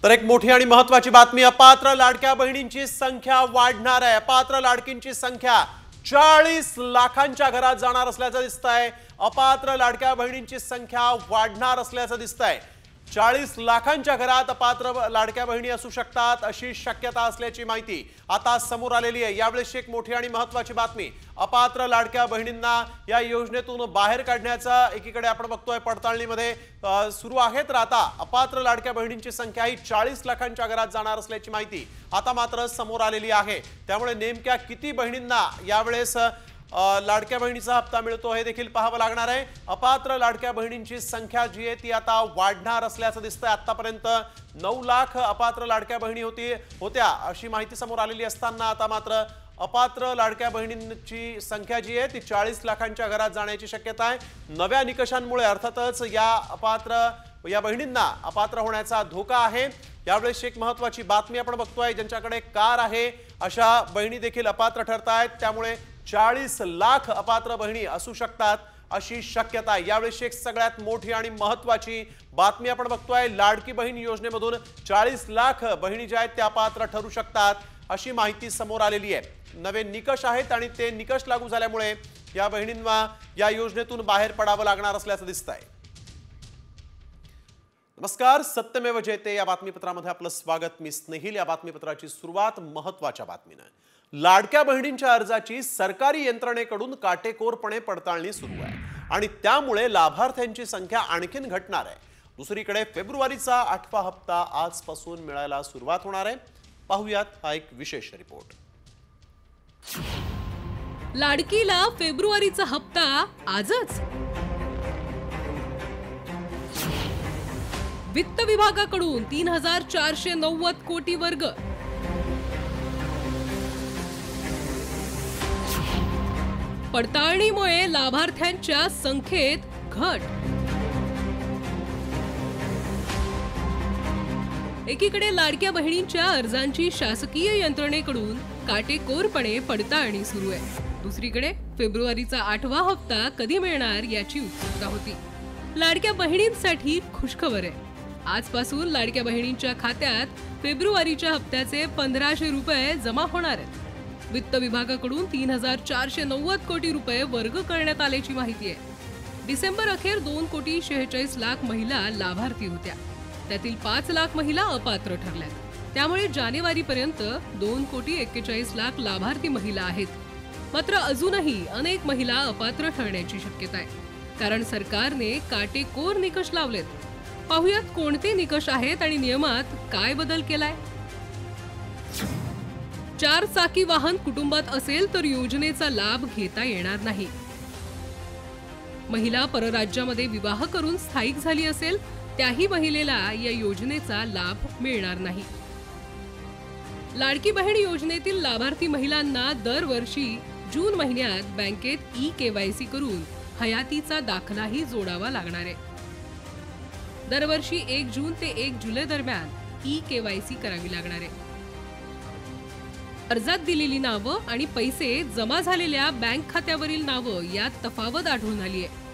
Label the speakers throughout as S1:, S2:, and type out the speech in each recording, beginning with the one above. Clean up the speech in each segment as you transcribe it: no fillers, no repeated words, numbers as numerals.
S1: तर एक मोठी आणि महत्त्वाची बातमी, अपात्र लाडक्या बहिणींची संख्या वाढणार आहे। अपात्र लाडकींची संख्या 40 लाखांच्या घरात जाणार असल्याचं दिसतंय। अपात्र लाडक्या बहिणींची संख्या वाढणार असल्याचं दिसतंय। 40 लाखांच्या घरात अपात्र लाडक्या बहिणी असू शकतात अशी शक्यता असल्याची माहिती आता समोर आलेली आहे। यावेळी एक मोठी आणि महत्त्वाची बातमी, अपात्र लाडक्या बहिणींना या योजनेतून बाहेर काढण्याचा एकीकडे आपण बघतोय पडताळणीमध्ये सुरू आहे। तर आता अपात्र लाडक्या बहिणींची संख्या ही 40 लाखांच्या घरात जाणार असल्याची माहिती आता मात्र समोर आलेली आहे। त्यामुळे नेमक्या किती बहिणींना यावेळेस लाडक्या बहिणीचा हप्ता मिळतो हे देखील पाहावं लागणार आहे। अपात्र लाडक्या बहिणींची संख्या जी आहे ती आता वाढणार असल्याचं दिसतंय। आतापर्यंत 9 लाख अपात्र लाडक्या बहिणी होत्या अशी माहिती समोर आलेली असताना आता मात्र अपात्र लाडक्या बहिणींची संख्या जी आहे ती 40 लाखांच्या घरात जाण्याची शक्यता आहे। नव्या निकषांमुळे अर्थातच या बहिणींना अपात्र होण्याचा धोका आहे। यावेळेस एक महत्त्वाची बातमी आपण बघतोय, ज्यांच्याकडे कार आहे अशा बहिणी देखील अपात्र ठरतायत। त्यामुळे 40 लाख अपात्र बहिणी असू शकतात अशी शक्यता आहे। यावेळी एक सगळ्यात मोठी आणि महत्त्वाची बातमी आपण बघतोय, लाडकी बहीण योजनेमधून 40 लाख बहिणी ज्या आहेत त्या अपात्र ठरू शकतात अशी माहिती समोर आलेली आहे। नवे निकष आहेत आणि ते निकष लागू झाल्यामुळे या बहिणींना या योजनेतून बाहेर पडावं लागणार असल्याचं दिसतंय। नमस्कार, सत्यमेव जयते या बातमीपत्रामध्ये आपलं स्वागत। मी स्नेहिल। या बातमीपत्राची सुरुवात महत्त्वाच्या बातमीने, लाडक्या बहिणींच्या अर्जाची सरकारी यंत्रणेकडून काटेकोरपणे पडताळणी सुरू आहे आणि त्यामुळे लाभार्थ्यांची संख्या आणखीन घटणार आहे। दुसरीकडे फेब्रुवारीचा 8वा हप्ता आजपासून मिळायला सुरुवात होणार आहे। पाहूयात हा एक विशेष रिपोर्ट।
S2: लाडकीला फेब्रुवारीचा हप्ता आजच। वित्त विभागाकडून 3490 कोटी वर्ग। पडताळणीमुळे लाभार्थ्यांच्या संख्येत घट। एकीकडे लाडक्या बहिणींच्या अर्जांची शासकीय यंत्रणेकडून काटेकोरपणे पडताळणी सुरू आहे, दुसरीकडे फेब्रुवारीचा 8वा हप्ता कधी मिळणार याची उत्सुकता होती। लाडक्या बहिणींसाठी खुशखबर आहे, आजपासून लाडक्या बहिणींच्या खात्यात फेब्रुवारीच्या हप्त्याचे 1500 रुपये जमा होणार आहेत। वित्त विभागाकडून 3490 कोटी रुपये वर्ग करण्यात आल्याची माहिती आहे। डिसेंबर अखेर 2,46,00,000 महिला लाभार्थी होत्या, त्यातील 5 लाख महिला अपात्र ठरल्या। त्यामुळे जानेवारीपर्यंत 2,41,00,000 लाभार्थी महिला आहेत। मात्र अजूनही अनेक महिला अपात्र ठरण्याची शक्यता आहे, कारण सरकारने काटेकोर निकष लावलेत। पाहुयात कोणते निकष आहेत आणि नियमात काय बदल केलाय। 4 चाकी वाहन कुटुंबात असेल तर योजनेचा लाभ घेता येणार नाही। महिला परराज्यामध्ये विवाह करून स्थायिक झाली असेल त्याही महिलेला या योजनेचा लाभ मिळणार नाही। लाडकी बहीण योजनेतील लाभार्थी महिलांना दरवर्षी जून महिन्यात बँकेत ई-केवायसी करून हयातीचा दाखलाही जोडावा लागणार आहे। दरवर्षी 1 जून ते 1 जुलै दरम्यान ई-केवायसी करावी लागणार आहे। अर्जात दिलेली नावं आणि पैसे जमा झालेल्या बँक खात्यावरील नावं यात तफावत आढळून आली आहे।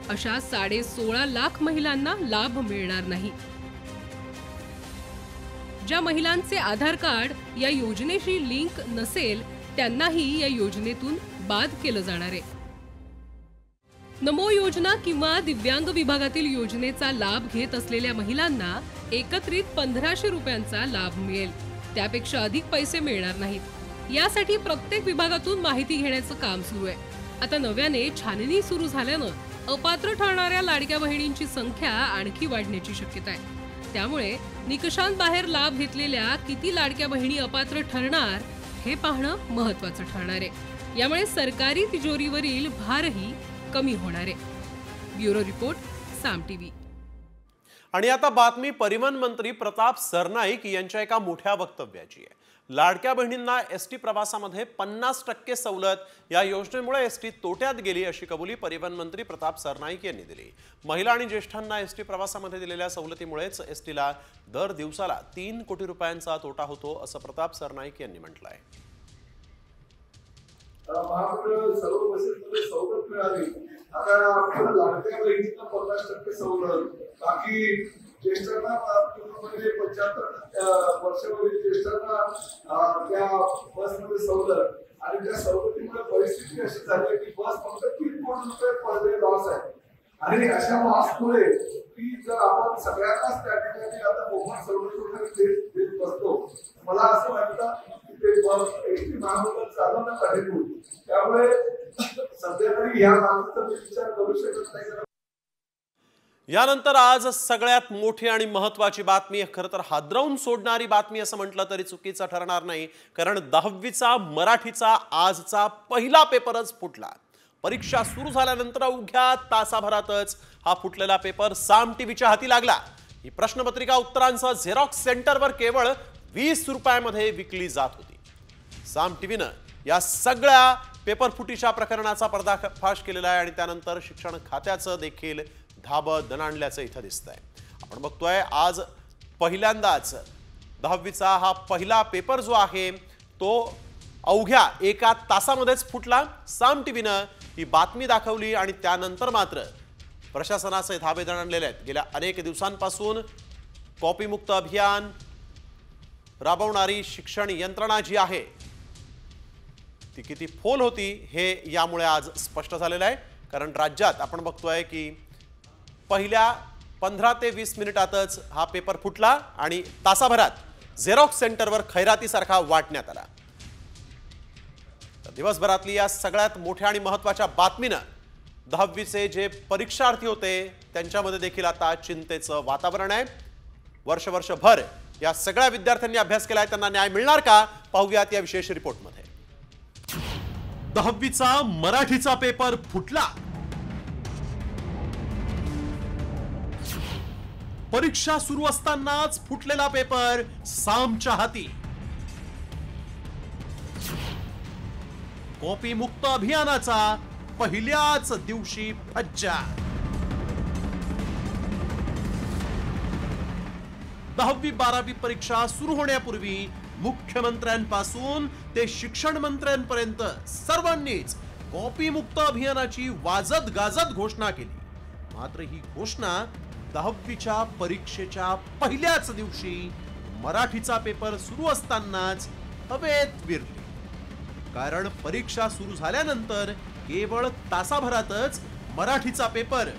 S2: अशा 16.5 लाख महिलांना लाभ मिळणार नाही। ज्या महिलांचे आधार कार्ड या योजनेशी लिंक नसेल त्यांनाही या योजनेतून बाद केलं जाणार आहे। नमो योजना किंवा दिव्यांग विभागातील योजनेचा लाभ घेत असलेल्या महिलांना एकत्रित 1500 रुपयांचा लाभ मिळेल, त्यापेक्षा अधिक पैसे मिळणार नाहीत। यासाठी प्रत्येक विभागातून माहिती घेण्याचं काम सुरू आहे। आता नव्याने छाननी सुरू झाल्यानं अपात्र ठरणाऱ्या लाडक्या बहिणींची संख्या आणखी वाढण्याची शक्यता आहे। त्यामुळे निकषांबाहेर लाभ घेतलेल्या किती लाडक्या बहिणी अपात्र ठरणार हे पाहणं महत्त्वाचं ठरणार आहे। यामुळे सरकारी तिजोरीवरील भारही कमी होणार आहे। ब्युरो रिपोर्ट, साम टीव्ही।
S1: आणि आता बातमी परिवहन मंत्री प्रताप सरनाईक यांच्या एका मोठ्या वक्तव्याची आहे। लाडक्या बहिणींना एसटी प्रवासामध्ये 50% सवलत या योजनेमुळे एसटी तोट्यात गेली अशी कबुली परिवहन मंत्री प्रताप सरनाईक यांनी दिली। महिला आणि ज्येष्ठांना एसटी प्रवासामध्ये दिलेल्या सवलतीमुळेच एसटीला दर दिवसाला 3 कोटी रुपयांचा तोटा होतो असं प्रताप सरनाईक यांनी म्हटलं आहे।
S3: सर्व बसेसमध्ये सवलत मिळाली, आता लाडक्या बहिणींना 50% सवलत, बाकी ज्येष्ठांना पूर्णपणे 75 वर्षावरील ज्येष्ठांना त्या बसमध्ये सवलत आणि त्या सवलतीमुळे परिस्थिती अशी झाली की बस फक्त 3 कोटी रुपये पर डे लॉस आहे आणि अशा लॉसमुळे की जर आपण सगळ्यांनाच त्या ठिकाणी आता मोफत सवलत वगैरे देत बसतो मला असं वाटतं की ते बस एसटी महामंडळ चालवणं कठीण होईल. त्यामुळे सध्या तरी या बाबतीत विचार करू शकत नाही.
S1: यानंतर आज सगळ्यात मोठी आणि महत्त्वाची बातमी, खरं तर हादरवून सोडणारी बातमी असं म्हटलं तरी चुकीचं ठरणार नाही, कारण 10वीचा मराठीचा आजचा पहिला पेपरच फुटला. परीक्षा सुरू झाल्यानंतर अवघ्या तासाभरातच हा फुटलेला पेपर साम टीव्हीच्या हाती लागला. ही प्रश्नपत्रिका उत्तरांसह झेरॉक्स सेंटरवर केवळ 20 रुपयामध्ये विकली जात होती. साम टीव्हीनं या सगळ्या पेपर फुटीच्या प्रकरणाचा पर्दाफाश केलेला आहे आणि त्यानंतर शिक्षण खात्याचं देखील धाबं दणाणल्याचं इथं दिसतंय. आपण बघतोय आज पहिल्यांदाच 10वीचा हा पहिला पेपर जो आहे तो अवघ्या 1 तासामध्येच फुटला. साम टीव्हीनं ही बातमी दाखवली आणि त्यानंतर मात्र प्रशासनाचे धाबे दणाणलेले आहेत. गेल्या अनेक दिवसांपासून कॉपीमुक्त अभियान राबवणारी शिक्षण यंत्रणा जी आहे ती किती फोल होती हे यामुळे आज स्पष्ट झालेलं आहे. कारण राज्यात आपण बघतोय की पहिल्या 15 ते 20 मिनिटातच हा पेपर फुटला आणि तासाभरात झेरॉक्स सेंटरवर खैरातीसारखा वाटण्यात आला. दिवसभरातली या सगळ्यात मोठ्या आणि महत्त्वाच्या बातमीनं 10वीचे जे परीक्षार्थी होते त्यांच्यामध्ये देखील आता चिंतेचं वातावरण आहे. वर्षभर या सगळ्या विद्यार्थ्यांनी अभ्यास केलाय, त्यांना न्याय मिळणार का? पाहूयात या विशेष रिपोर्टमध्ये. 10वीचा मराठीचा पेपर फुटला. परीक्षा सुरू असतानाच फुटलेला पेपर सामच्या हाती. कॉपी मुक्त अभियानाचा पहिल्याच दिवशी फज्जा. 10वी 12वी परीक्षा सुरू होण्यापूर्वी मुख्यमंत्र्यांपासून ते शिक्षण मंत्र्यांपर्यंत सर्वांनीच कॉपी मुक्त अभियानाची वाजत गाजत घोषणा केली. मात्र ही घोषणा 10वीच्या परीक्षेच्या पहिल्याच दिवशी मराठीचा पेपर सुरू असतानाच हवेत विरली. कारण परीक्षा सुरू झाल्यानंतर केवळ तासाभरातच मराठीचा पेपर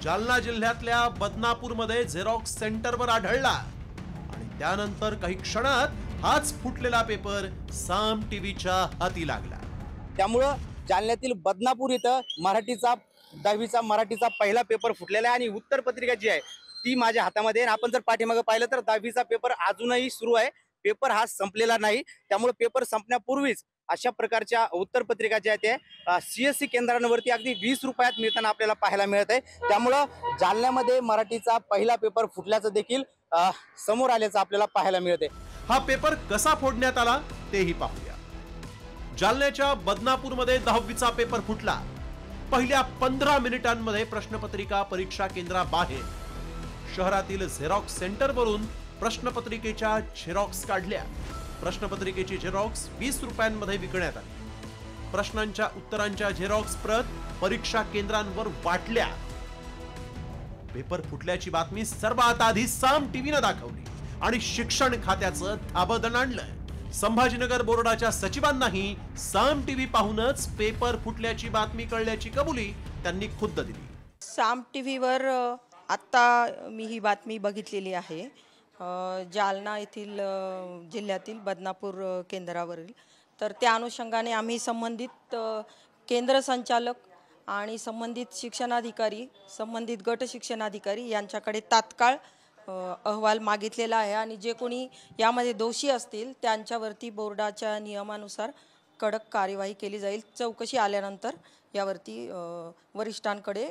S1: जालना जिल्ह्यातल्या बदनापूरमध्ये झेरॉक्स सेंटरवर आढळला आणि त्यानंतर काही क्षणात हाच फुटलेला पेपर साम टीव्हीच्या हाती लागला.
S4: त्यामुळं जालन्यातील बदनापूर इथं 10वीचा मराठीचा पहिला पेपर फुटलेला आहे आणि उत्तर पत्रिका जी आहे ती माझ्या हातामध्ये आहे. आपण जर पाठीमागे पाहिलं तर 10वीचा पेपर अजूनही सुरू आहे. पेपर हा संपलेला नाही. त्यामुळे पेपर संपण्यापूर्वीच अशा प्रकारच्या उत्तर पत्रिका ज्या आहेत त्या CSC केंद्रांवरती अगदी 20 रुपयात मिळताना आपल्याला पाहायला मिळत आहे. त्यामुळं जालन्यामध्ये मराठीचा पहिला पेपर फुटल्याचं देखील समोर आल्याचं आपल्याला पाहायला मिळत आहे.
S1: हा पेपर कसा फोडण्यात आला तेही पाहूया. जालन्याच्या बदनापूरमध्ये 10वीचा पेपर फुटला. पहिल्या 15 मिनिटांमध्ये प्रश्नपत्रिका परीक्षा केंद्राबाहेर शहरातील झेरॉक्स सेंटरवरून प्रश्नपत्रिकेच्या झेरॉक्स काढल्या. प्रश्नपत्रिकेची झेरॉक्स 20 रुपयांमध्ये विकण्यात आली. प्रश्नांच्या उत्तरांच्या झेरॉक्स प्रत परीक्षा केंद्रांवर वाटल्या. पेपर फुटल्याची बातमी सर्वात आधी साम टीव्हीनं दाखवली आणि शिक्षण खात्याचं धाबं दणाणलं. संभाजीनगर बोर्डाच्या सचिवांनाही साम टीव्ही पाहूनच पेपर फुटल्याची बातमी कळल्याची कबुली त्यांनी खुद्द दिली.
S5: साम टीव्हीवर आत्ता मी ही बातमी बघितलेली आहे. जालना येथील जिल्ह्यातील बदनापूर केंद्रावरील. तर त्या अनुषंगाने आम्ही संबंधित केंद्र संचालक आणि संबंधित शिक्षणाधिकारी, संबंधित गट शिक्षणाधिकारी यांच्याकडे तात्काळ अहवाल मागितलेला आहे आणि जे कोणी यामध्ये दोषी असतील त्यांच्यावरती बोर्डाच्या नियमानुसार कडक कार्यवाही केली जाईल. चौकशी आल्यानंतर यावरती वरिष्ठांकडे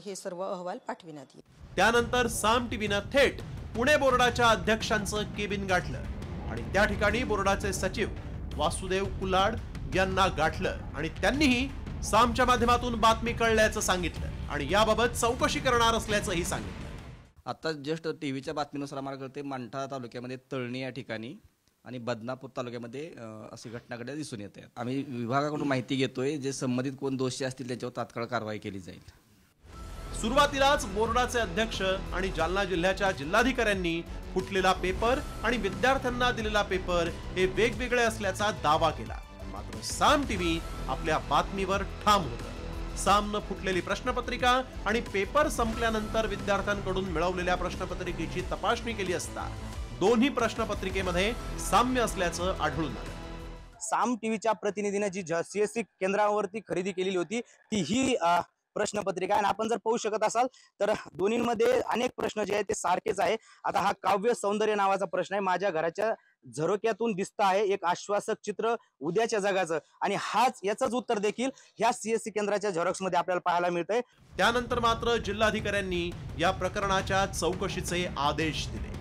S5: हे सर्व अहवाल पाठविण्यात येईल.
S1: त्यानंतर साम टीव्हीनं थेट पुणे बोर्डाच्या अध्यक्षांचं केबिन गाठलं आणि त्या ठिकाणी बोर्डाचे सचिव वासुदेव कुलाड यांना गाठलं आणि त्यांनीही सामच्या माध्यमातून बातमी कळल्याचं सांगितलं आणि याबाबत चौकशी करणार असल्याचंही सांगितलं.
S6: आता जस्ट टीव्हीच्या बातमीनुसार आम्हाला कळते मंठा तालुक्यामध्ये तळणी या ठिकाणी आणि बदनापूर तालुक्यामध्ये अशी घटनाकडे दिसून येते. आम्ही विभागाकडून माहिती घेतोय, जे संबंधित कोण दोषी असतील त्यांच्यावर तात्काळ कारवाई केली जाईल.
S1: सुरुवातीलाच बोर्डाचे अध्यक्ष आणि जालना जिल्ह्याच्या जिल्हाधिकाऱ्यांनी फुटलेला पेपर आणि विद्यार्थ्यांना दिलेला पेपर हे वेगवेगळे असल्याचा दावा केला. मात्र साम टीव्ही आपल्या बातमीवर ठाम होतं. सामनं फुटलेली प्रश्नपत्रिका आणि पेपर संपल्यानंतर विद्यार्थ्यांकडून मिळवलेल्या प्रश्नपत्रिकेची तपासणी केली असता दोन्ही प्रश्नपत्रिकेमध्ये साम्य असल्याचं आढळून आलं.
S4: साम टीव्हीच्या प्रतिनिधीने जी CSC केंद्रावरती खरेदी केलेली होती ती ही प्रश्नपत्रिका आणि आपण जर पाहू शकत असाल तर दोन्हीमध्ये अनेक प्रश्न जे आहेत ते सारखेच आहे. आता हा काव्य सौंदर्य नावाचा प्रश्न आहे. माझ्या घराच्या झरोक्यातून दिसत आहे एक आश्वासक चित्र उद्याच्या जगाचं आणि याचंच उत्तर देखील ह्या CSC केंद्राच्या झेरॉक्स मध्ये आपल्याला पाहायला मिळतंय.
S1: त्यानंतर मात्र जिल्हाधिकाऱ्यांनी या प्रकरणाच्या चौकशीचे आदेश दिले.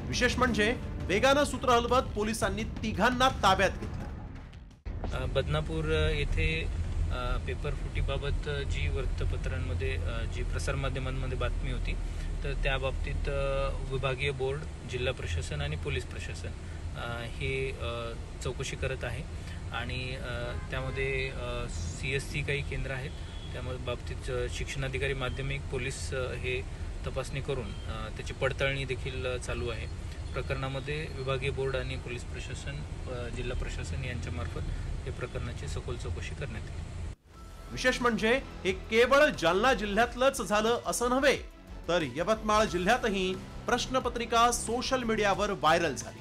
S1: विशेष म्हणजे वेगानं सूत्र हलवत पोलिसांनी तिघांना ताब्यात घेतलं.
S7: बदनापूर येथे पेपर फुटीबाबत जी वृत्तपत्रांमध्ये जी प्रसारमाध्यमांमध्ये बातमी होती तर त्या बाबतीत विभागीय बोर्ड, जिल्हा प्रशासन आणि पोलीस प्रशासन हे चौकशी करत आहे आणि त्यामध्ये CSC काही केंद्र आहेत. त्यामध्ये बाबतीत शिक्षणाधिकारी, माध्यमिक, पोलीस हे तपासणी करून त्याची पडताळणी देखील चालू आहे. प्रकरणामध्ये विभागीय बोर्ड आणि पोलीस प्रशासन, जिल्हा प्रशासन यांच्यामार्फत हे प्रकरणाची सखोल चौकशी करण्यात येईल.
S1: विशेष म्हणजे हे केवळ जालना जिल्ह्यातलंच झालं असं नव्हे तर यवतमाळ जिल्ह्यातही प्रश्नपत्रिका सोशल मीडियावर व्हायरल झाली.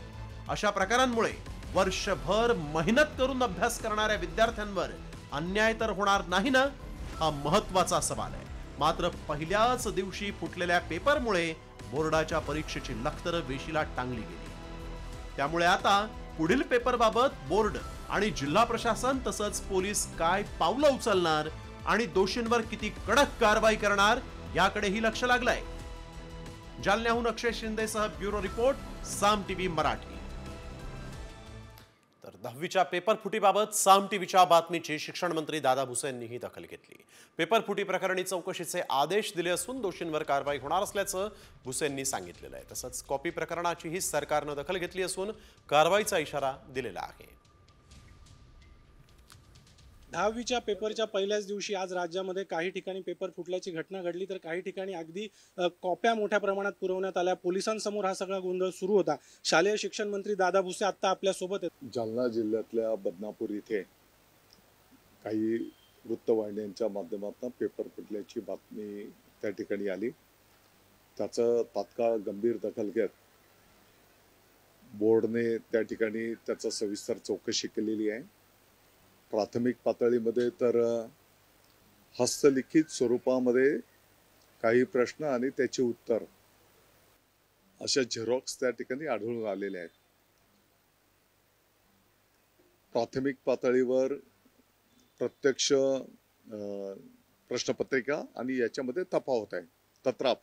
S1: अशा प्रकारांमुळे वर्षभर मेहनत करून अभ्यास करणाऱ्या विद्यार्थ्यांवर अन्याय तर होणार नाही ना, हा महत्वाचा सवाल आहे. मात्र पहिल्याच दिवशी फुटलेल्या पेपरमुळे बोर्डाच्या परीक्षेची लखतरं वेशीला टांगली गेली. त्यामुळे आता पुढील पेपरबाबत बोर्ड आणि जिल्हा प्रशासन तसंच पोलीस काय पावलं उचलणार आणि दोषींवर किती कडक कारवाई करणार याकडेही लक्ष लागलंय. जालन्याहून अक्षय शिंदेसह ब्युरो रिपोर्ट, साम टीव्ही मराठी. तर 10वीच्या पेपर फुटीबाबत साम टीव्हीच्या बातमीची शिक्षण मंत्री दादा भुसे यांनीही दखल घेतली. पेपर फुटी प्रकरणी चौकशीचे आदेश दिले असून दोषींवर कारवाई होणार असल्याचं भुसे यांनी सांगितलेलं आहे. तसंच कॉपी प्रकरणाचीही सरकारनं दखल घेतली असून कारवाईचा इशारा दिलेला आहे.
S8: 10वीच्या पेपरच्या पहिल्याच दिवशी आज राज्यामध्ये काही ठिकाणी पेपर फुटल्याची घटना घडली तर काही ठिकाणी अगदी कॉप्या मोठ्या प्रमाणात पुरवण्यात आल्या. पोलिसांसमोर हा सगळा गोंधळ सुरू होता. शालेय शिक्षण मंत्री दादा भुसे आता आपल्या सोबत आहेत.
S3: जालना जिल्ह्यातल्या बदनापूर इथे काही वृत्तवाहिन्यांच्या माध्यमातून पेपर फुटल्याची बातमी त्या ठिकाणी आली. त्याचं तात्काळ गंभीर दखल घेत बोर्डने त्या ठिकाणी त्याचं सविस्तर चौकशी केलेली आहे. प्राथमिक पातळीमध्ये तर हस्तलिखित स्वरूपामध्ये काही प्रश्न आणि त्याचे उत्तर अशा झेरॉक्स त्या ठिकाणी आढळून आलेले आहेत. प्राथमिक पातळीवर प्रत्यक्ष प्रश्नपत्रिका आणि याच्यामध्ये तफावत आहे, तत्राप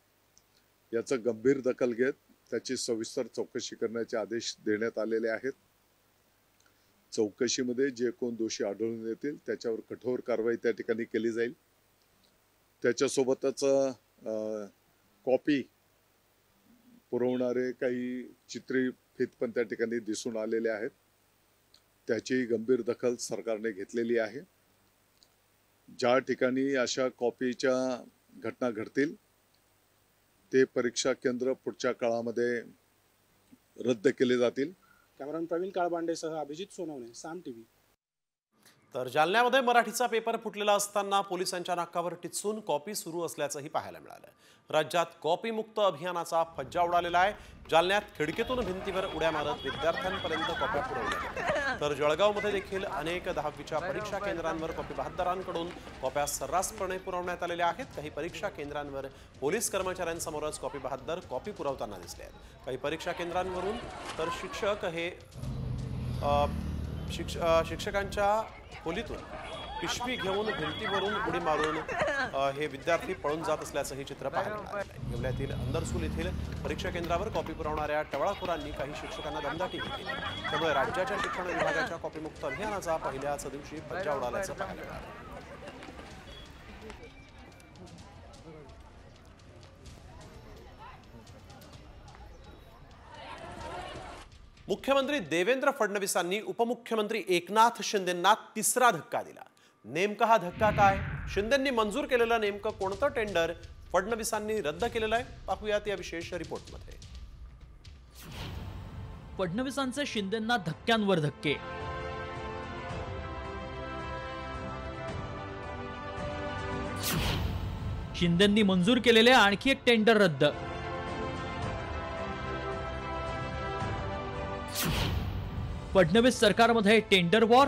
S3: याचं गंभीर दखल घेत त्याची सविस्तर चौकशी करण्याचे आदेश देण्यात आलेले आहेत. चौकशीमध्ये जे कोण दोषी आढळून येतील त्याच्यावर कठोर कारवाई त्या ठिकाणी केली जाईल. त्याच्यासोबतच कॉपी पुरवणारे काही चित्रीफीत पण त्या ठिकाणी दिसून आलेले आहेत. त्याची गंभीर दखल सरकारने घेतलेली आहे. ज्या ठिकाणी अशा कॉपीच्या घटना घडतील ते परीक्षा केंद्र पुढच्या काळामध्ये रद्द केले जातील.
S8: कॅमेरामन प्रवीण काळबांडेसह अभिजित सोनवणे, साम टीव्ही.
S1: तर जालन्यामध्ये मराठीचा पेपर फुटलेला असताना पोलिसांच्या नाकावर टिचून कॉपी सुरू असल्याचंही पाहायला मिळालं. राज्यात कॉपी मुक्त अभियानाचा फज्जा उडालेला आहे. जालन्यात खिडकीतून भिंतीवर उड्या मारत विद्यार्थ्यांपर्यंत कॉप्या पुरवल्या. तर जळगावमध्ये देखील अनेक 10वीच्या परीक्षा केंद्रांवर कॉपी बहाद्दरांकडून कॉप्या सर्रासपणे पुरवण्यात आलेल्या आहेत. काही परीक्षा केंद्रांवर पोलीस कर्मचाऱ्यांसमोरच कॉपी बहाद्दर कॉपी पुरवताना दिसले आहेत. काही परीक्षा केंद्रांवरून तर शिक्षक हे शिक्षकांच्या खोलीतून पिशवी घेऊन भिंतीवरून उडी मारून हे विद्यार्थी पळून जात असल्याचंही चित्र पाहायला मिळालं आहे. येवल्यातील अंदरसूल येथील परीक्षा केंद्रावर कॉपी पुरवणाऱ्या टवाळखोरांनी काही शिक्षकांना दमदाटी केली. त्यामुळे राज्याच्या शिक्षण विभागाच्या कॉपीमुक्त अभियानाचा पहिल्याच दिवशी फज्जा उडाल्याचं पाहायला मिळालं. मुख्यमंत्री देवेंद्र फडणवीसांनी उपमुख्यमंत्री एकनाथ शिंदेंना तिसरा धक्का दिला. नेमका हा धक्का काय? शिंदेंनी मंजूर केलेलं नेमकं कोणतं टेंडर फडणवीसांनी रद्द केलेला आहे. पाहूयात या विशेष रिपोर्टमध्ये.
S9: फडणवीसांचे शिंदेंना धक्क्यांवर धक्के. शिंदेंनी मंजूर केलेले आणखी एक टेंडर रद्द. फडणवीस सरकारमध्ये टेंडर वॉर.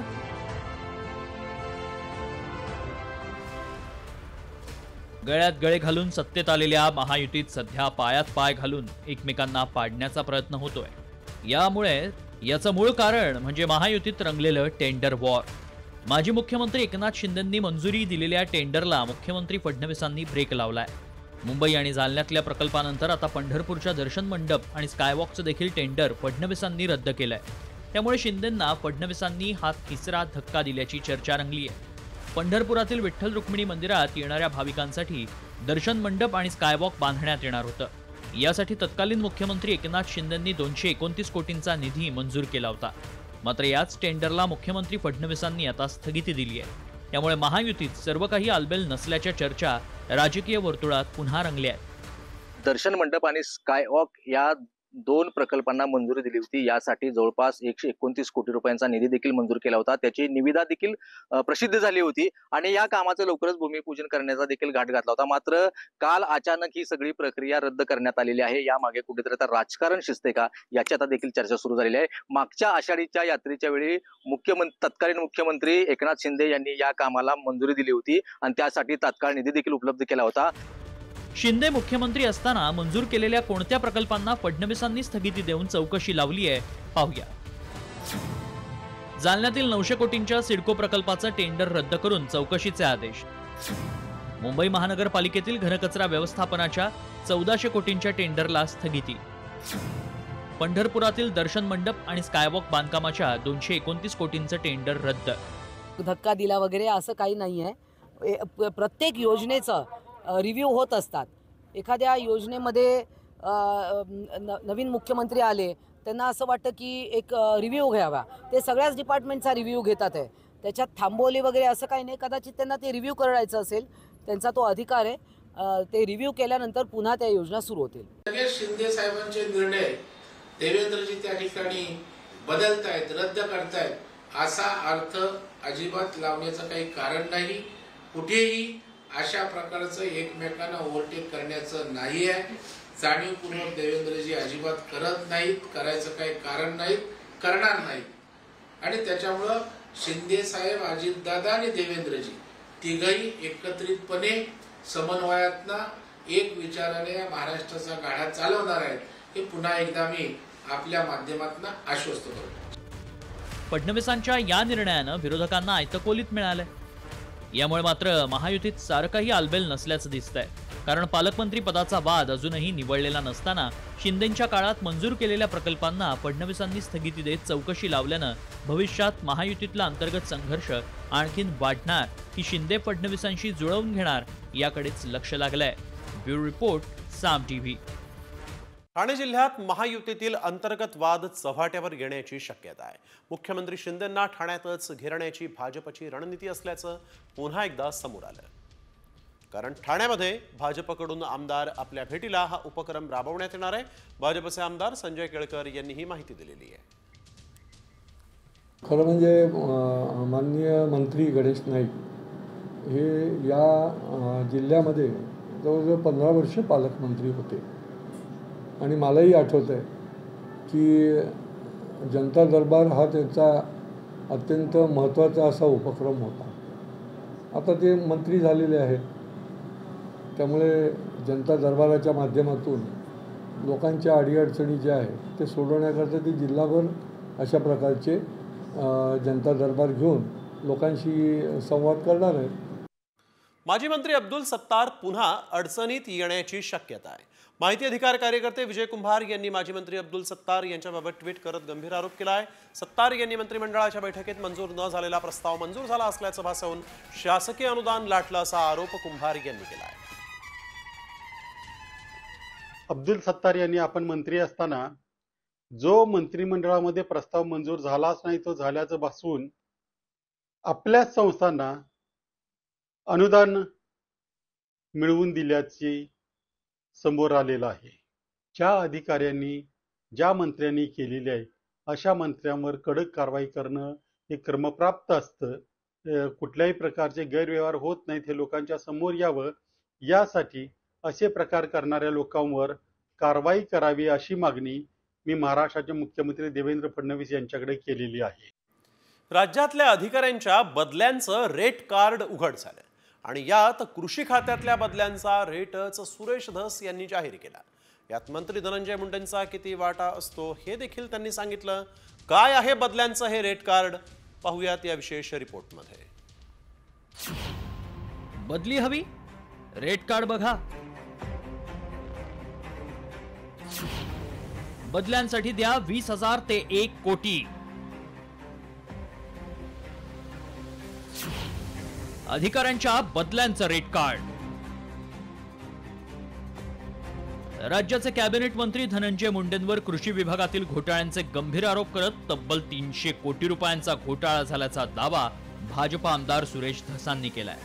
S9: गळ्यात गळे घालून सत्तेत आलेल्या महायुतीत सध्या पायात पाय घालून एकमेकांना पाडण्याचा प्रयत्न होतोय. यामुळे याचं मूळ कारण म्हणजे महायुतीत रंगलेलं टेंडर वॉर. माजी मुख्यमंत्री एकनाथ शिंदेंनी मंजुरी दिलेल्या टेंडरला मुख्यमंत्री फडणवीसांनी ब्रेक लावलाय. मुंबई आणि जालन्यातल्या प्रकल्पानंतर आता पंढरपूरच्या दर्शन मंडप आणि स्कायवॉकचं देखील टेंडर फडणवीसांनी रद्द केलंय. त्यामुळे शिंदेंना फडणवीसांनी हा तिसरा धक्का दिल्याची चर्चा रंगली आहे. पंढरपुरातील विठ्ठल रुक्मिणी मंदिरात येणाऱ्या भाविकांसाठी दर्शन मंडप आणि स्कायवॉक बांधण्यात येणार होतं. यासाठी तत्कालीन मुख्यमंत्री एकनाथ शिंदेंनी 229 कोटींचा निधी मंजूर केला होता. मात्र याच टेंडरला मुख्यमंत्री फडणवीसांनी आता स्थगिती दिली आहे. त्यामुळे महायुतीत सर्व काही आलबेल नसल्याच्या चर्चा राजकीय वर्तुळात पुन्हा रंगल्या आहेत.
S10: दर्शन मंडप आणि स्कायवॉक या 2 प्रकल्पांना मंजुरी दिली होती. यासाठी जवळपास 129 कोटी रुपयांचा निधी देखील मंजूर केला होता. त्याची निविदा देखील प्रसिद्ध झाली होती आणि या कामाचं लवकरच भूमिपूजन करण्याचा देखील घाट घातला होता. मात्र काल अचानक ही सगळी प्रक्रिया रद्द करण्यात आलेली आहे. यामागे कुठेतरी आता राजकारण शिजते का याची आता देखील चर्चा सुरू झालेली आहे. मागच्या आषाढीच्या यात्रेच्या वेळी तत्कालीन मुख्यमंत्री एकनाथ शिंदे यांनी या कामाला मंजुरी दिली होती आणि त्यासाठी तात्काळ निधी देखील उपलब्ध केला होता.
S9: शिंदे मुख्यमंत्री असताना मंजूर केलेल्या कोणत्या प्रकल्पांना फडणवीसांनी स्थगिती देऊन चौकशी लावली आहे पाहूया. जालन्यातील 900 कोटींच्या सिडको प्रकल्पाचं टेंडर रद्द करून चौकशीचे आदेश. मुंबई महानगरपालिकेतील घनकचरा व्यवस्थापनाच्या 1400 कोटींच्या टेंडरला स्थगिती. पंढरपुरातील दर्शन मंडप आणि स्कायवॉक बांधकामाच्या 229 कोटींचं टेंडर रद्द.
S11: धक्का दिला वगैरे असं काही नाहीये. प्रत्येक योजनेचं रिव्ह्यू होत असतात. एखाद्या योजनेमध्ये नवीन मुख्यमंत्री आले, त्यांना असं वाटतं की एक रिव्ह्यू घ्यावा. ते सगळ्याच डिपार्टमेंटचा रिव्ह्यू घेतात आहे. त्याच्यात थांबवली वगैरे असं काही नाही. कदाचित त्यांना ते रिव्ह्यू करायचं असेल, त्यांचा तो अधिकार आहे. ते रिव्ह्यू केल्यानंतर पुन्हा त्या योजना सुरू होतील.
S12: सगळे शिंदे साहेबांचे निर्णय देवेंद्रजी त्या ठिकाणी बदलतायत, रद्द करतायत असा अर्थ अजिबात लावण्याचं काही कारण नाही. कुठेही अशा प्रकारचं एकमेकांना ओव्हरटेक करण्याचं नाही आहे. जाणीवपूर्वक देवेंद्रजी अजिबात करत नाहीत, करायचं काही कारण नाही, करणार नाही. आणि त्याच्यामुळं शिंदे साहेब, अजितदादा आणि देवेंद्रजी तिघही एकत्रितपणे समन्वयातनं एक विचाराने महाराष्ट्राचा गाडा चालवणार आहेत हे पुन्हा एकदा मी आपल्या माध्यमातून आश्वस्त करतो.
S9: फडणवीसांच्या या निर्णयानं विरोधकांना आयतकोलीत मिळालंय. यामुळे मात्र महायुतीत सारं काही आलबेल नसल्याचं दिसतंय. कारण पालकमंत्री पदाचा वाद अजूनही निवडलेला नसताना शिंदेंच्या काळात मंजूर केलेल्या प्रकल्पांना फडणवीसांनी स्थगिती देत चौकशी लावल्यानं भविष्यात महायुतीतला अंतर्गत संघर्ष आणखीन वाढणार की शिंदे फडणवीसांशी जुळवून घेणार याकडेच लक्ष लागलंय. ब्युरो रिपोर्ट, साम टीव्ही.
S1: ठाणे जिल्ह्यात महायुतीतील अंतर्गत वाद चव्हाट्यावर येण्याची शक्यता आहे. मुख्यमंत्री शिंदेंना ठाण्यातच घेरण्याची भाजपची रणनीती असल्याचं पुन्हा एकदा समोर आलं. कारण ठाण्यामध्ये भाजपकडून आमदार आपल्या भेटीला हा उपक्रम राबवण्यात येणार आहे. भाजपचे आमदार संजय केळकर यांनी ही माहिती दिलेली आहे.
S13: खरं म्हणजे माननीय मंत्री गणेश नाईक हे या जिल्ह्यामध्ये जवळजवळ 15 वर्ष पालकमंत्री होते आणि मलाही आठवतं आहे की जनता दरबार हा त्यांचा अत्यंत महत्त्वाचा असा उपक्रम होता. आता ते मंत्री झालेले आहेत, त्यामुळे जनता दरबाराच्या माध्यमातून लोकांच्या अडीअडचणी ज्या आहेत ते सोडवण्याकरता ते जिल्हाभर अशा प्रकारचे जनता दरबार घेऊन लोकांशी संवाद करणार आहेत.
S1: माजी मंत्री अब्दुल सत्तार पुन्हा अडचणीत येण्याची शक्यता आहे. माहिती अधिकार कार्यकर्ते विजय कुंभार यांनी माजी मंत्री अब्दुल सत्तार यांच्याबाबत ट्विट करत गंभीर आरोप केला आहे. सत्तार यांनी मंत्रिमंडळाच्या बैठकीत मंजूर न झालेला प्रस्ताव मंजूर झाला असल्याचं भासवून शासकीय अनुदान लाटलं असा आरोप कुंभार यांनी केला आहे.
S14: अब्दुल सत्तार यांनी आपण मंत्री असताना जो मंत्रिमंडळामध्ये प्रस्ताव मंजूर झालाच नाही तो झाल्याचं भासवून आपल्याच संस्थांना अनुदान मिळवून दिल्याचे समोर आलेलं आहे. ज्या अधिकाऱ्यांनी ज्या मंत्र्यांनी केलेले आहे अशा मंत्र्यांवर कडक कारवाई करणं हे क्रमप्राप्त असतं. कुठल्याही प्रकारचे गैरव्यवहार होत नाहीत हे लोकांच्या समोर यावं, यासाठी असे प्रकार करणाऱ्या लोकांवर कारवाई करावी अशी मागणी मी महाराष्ट्राचे मुख्यमंत्री देवेंद्र फडणवीस यांच्याकडे केलेली आहे.
S1: राज्यातल्या अधिकाऱ्यांच्या बदल्यांचं रेट कार्ड उघड झालं आणि यात कृषी खात्यातल्या बदल्यांचा रेटच सुरेश धस यांनी जाहीर केला. यात मंत्री धनंजय मुंडेंचा किती वाटा असतो हे देखील त्यांनी सांगितलं. काय आहे बदल्यांचं हे रेट कार्ड, पाहूयात या विशेष रिपोर्टमध्ये.
S9: बदली हवी, रेट कार्ड बघा. बदल्यांसाठी द्या 20,000 ते 1 कोटी. अधिकाऱ्यांच्या बदल्यांचं रेट कार्ड. राज्याचे कॅबिनेट मंत्री धनंजय मुंडेंवर कृषी विभागातील घोटाळ्यांचे गंभीर आरोप करत तब्बल 300 कोटी रुपयांचा घोटाळा झाल्याचा दावा भाजप आमदार सुरेश धसांनी केलाय.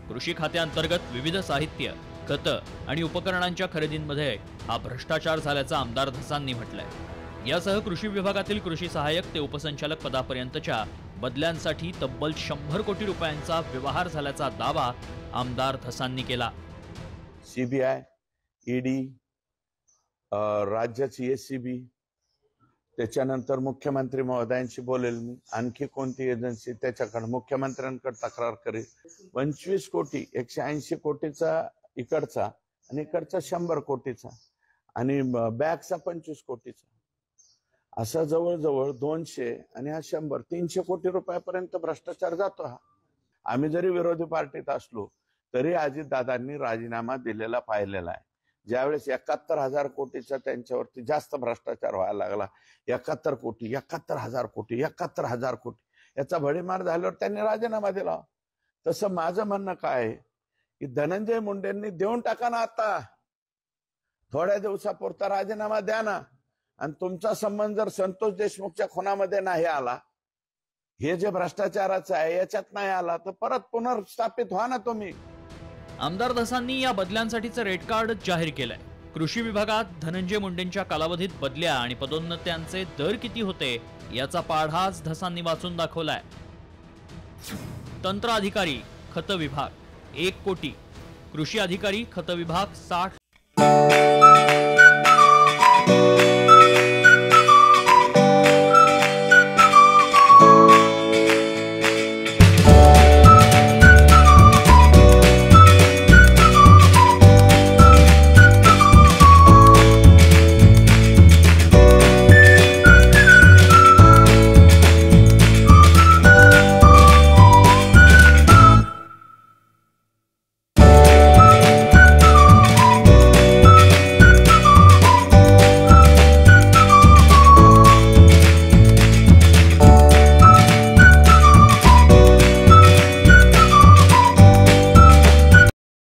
S9: कृषी खात्याअंतर्गत विविध साहित्य, खतं आणि उपकरणांच्या खरेदींमध्ये हा भ्रष्टाचार झाल्याचं आमदार धसांनी म्हटलंय. यासह कृषी विभागातील कृषी सहाय्यक ते उपसंचालक पदापर्यंतच्या बदल्यांसाठी तब्बल 100 कोटी रुपयांचा व्यवहार झाल्याचा दावा आमदार धसांनी केला.
S15: सीबीआय, ईडी, राज्याची एसीबी, त्याच्यानंतर मुख्यमंत्री महोदयांशी बोलेल मी, आणखी कोणती एजन्सी त्याच्याकडे मुख्यमंत्र्यांकडे तक्रार करेल. 25 कोटी, 180 कोटीचा इकडचा आणि इकडचा 100 कोटीचा आणि बॅगचा 25 कोटीचा, असा जवळजवळ 200 आणि हा 100, 300 कोटी रुपयापर्यंत भ्रष्टाचार जातो. हा आम्ही जरी विरोधी पार्टीत असलो तरी अजितदादांनी राजीनामा दिलेला पाहिलेला आहे. ज्यावेळेस 71,000 कोटीचा त्यांच्यावरती जास्त भ्रष्टाचार व्हायला लागला, 71 कोटी, 71,000 कोटी, 71,000 कोटी याचा भडीमार झाल्यावर त्यांनी राजीनामा दिला. तसं माझं म्हणणं काय आहे की धनंजय मुंडेंनी देऊन टाका ना, आता थोड्या दिवसापुरता राजीनामा द्या ना, आणि तुमचा संबंध जर संतोष देशमुखच्या खुनामध्ये नाही आला, हे जे भ्रष्टाचाराचं आहे याच्यात नाही आला, तर परत पुनर्स्थापित व्हा ना तुम्ही.
S9: आमदार धसांनी या बदल्यांसाठीचं रेट कार्ड जाहीर केलंय. कृषी विभागात धनंजय मुंडेंच्या कालावधीत बदल्या आणि पदोन्नत्यांचे दर किती होते याचा पाढाच धसांनी वाचून दाखवलाय. तंत्र अधिकारी, खत विभाग 1 कोटी, कृषी अधिकारी, खत विभाग 60.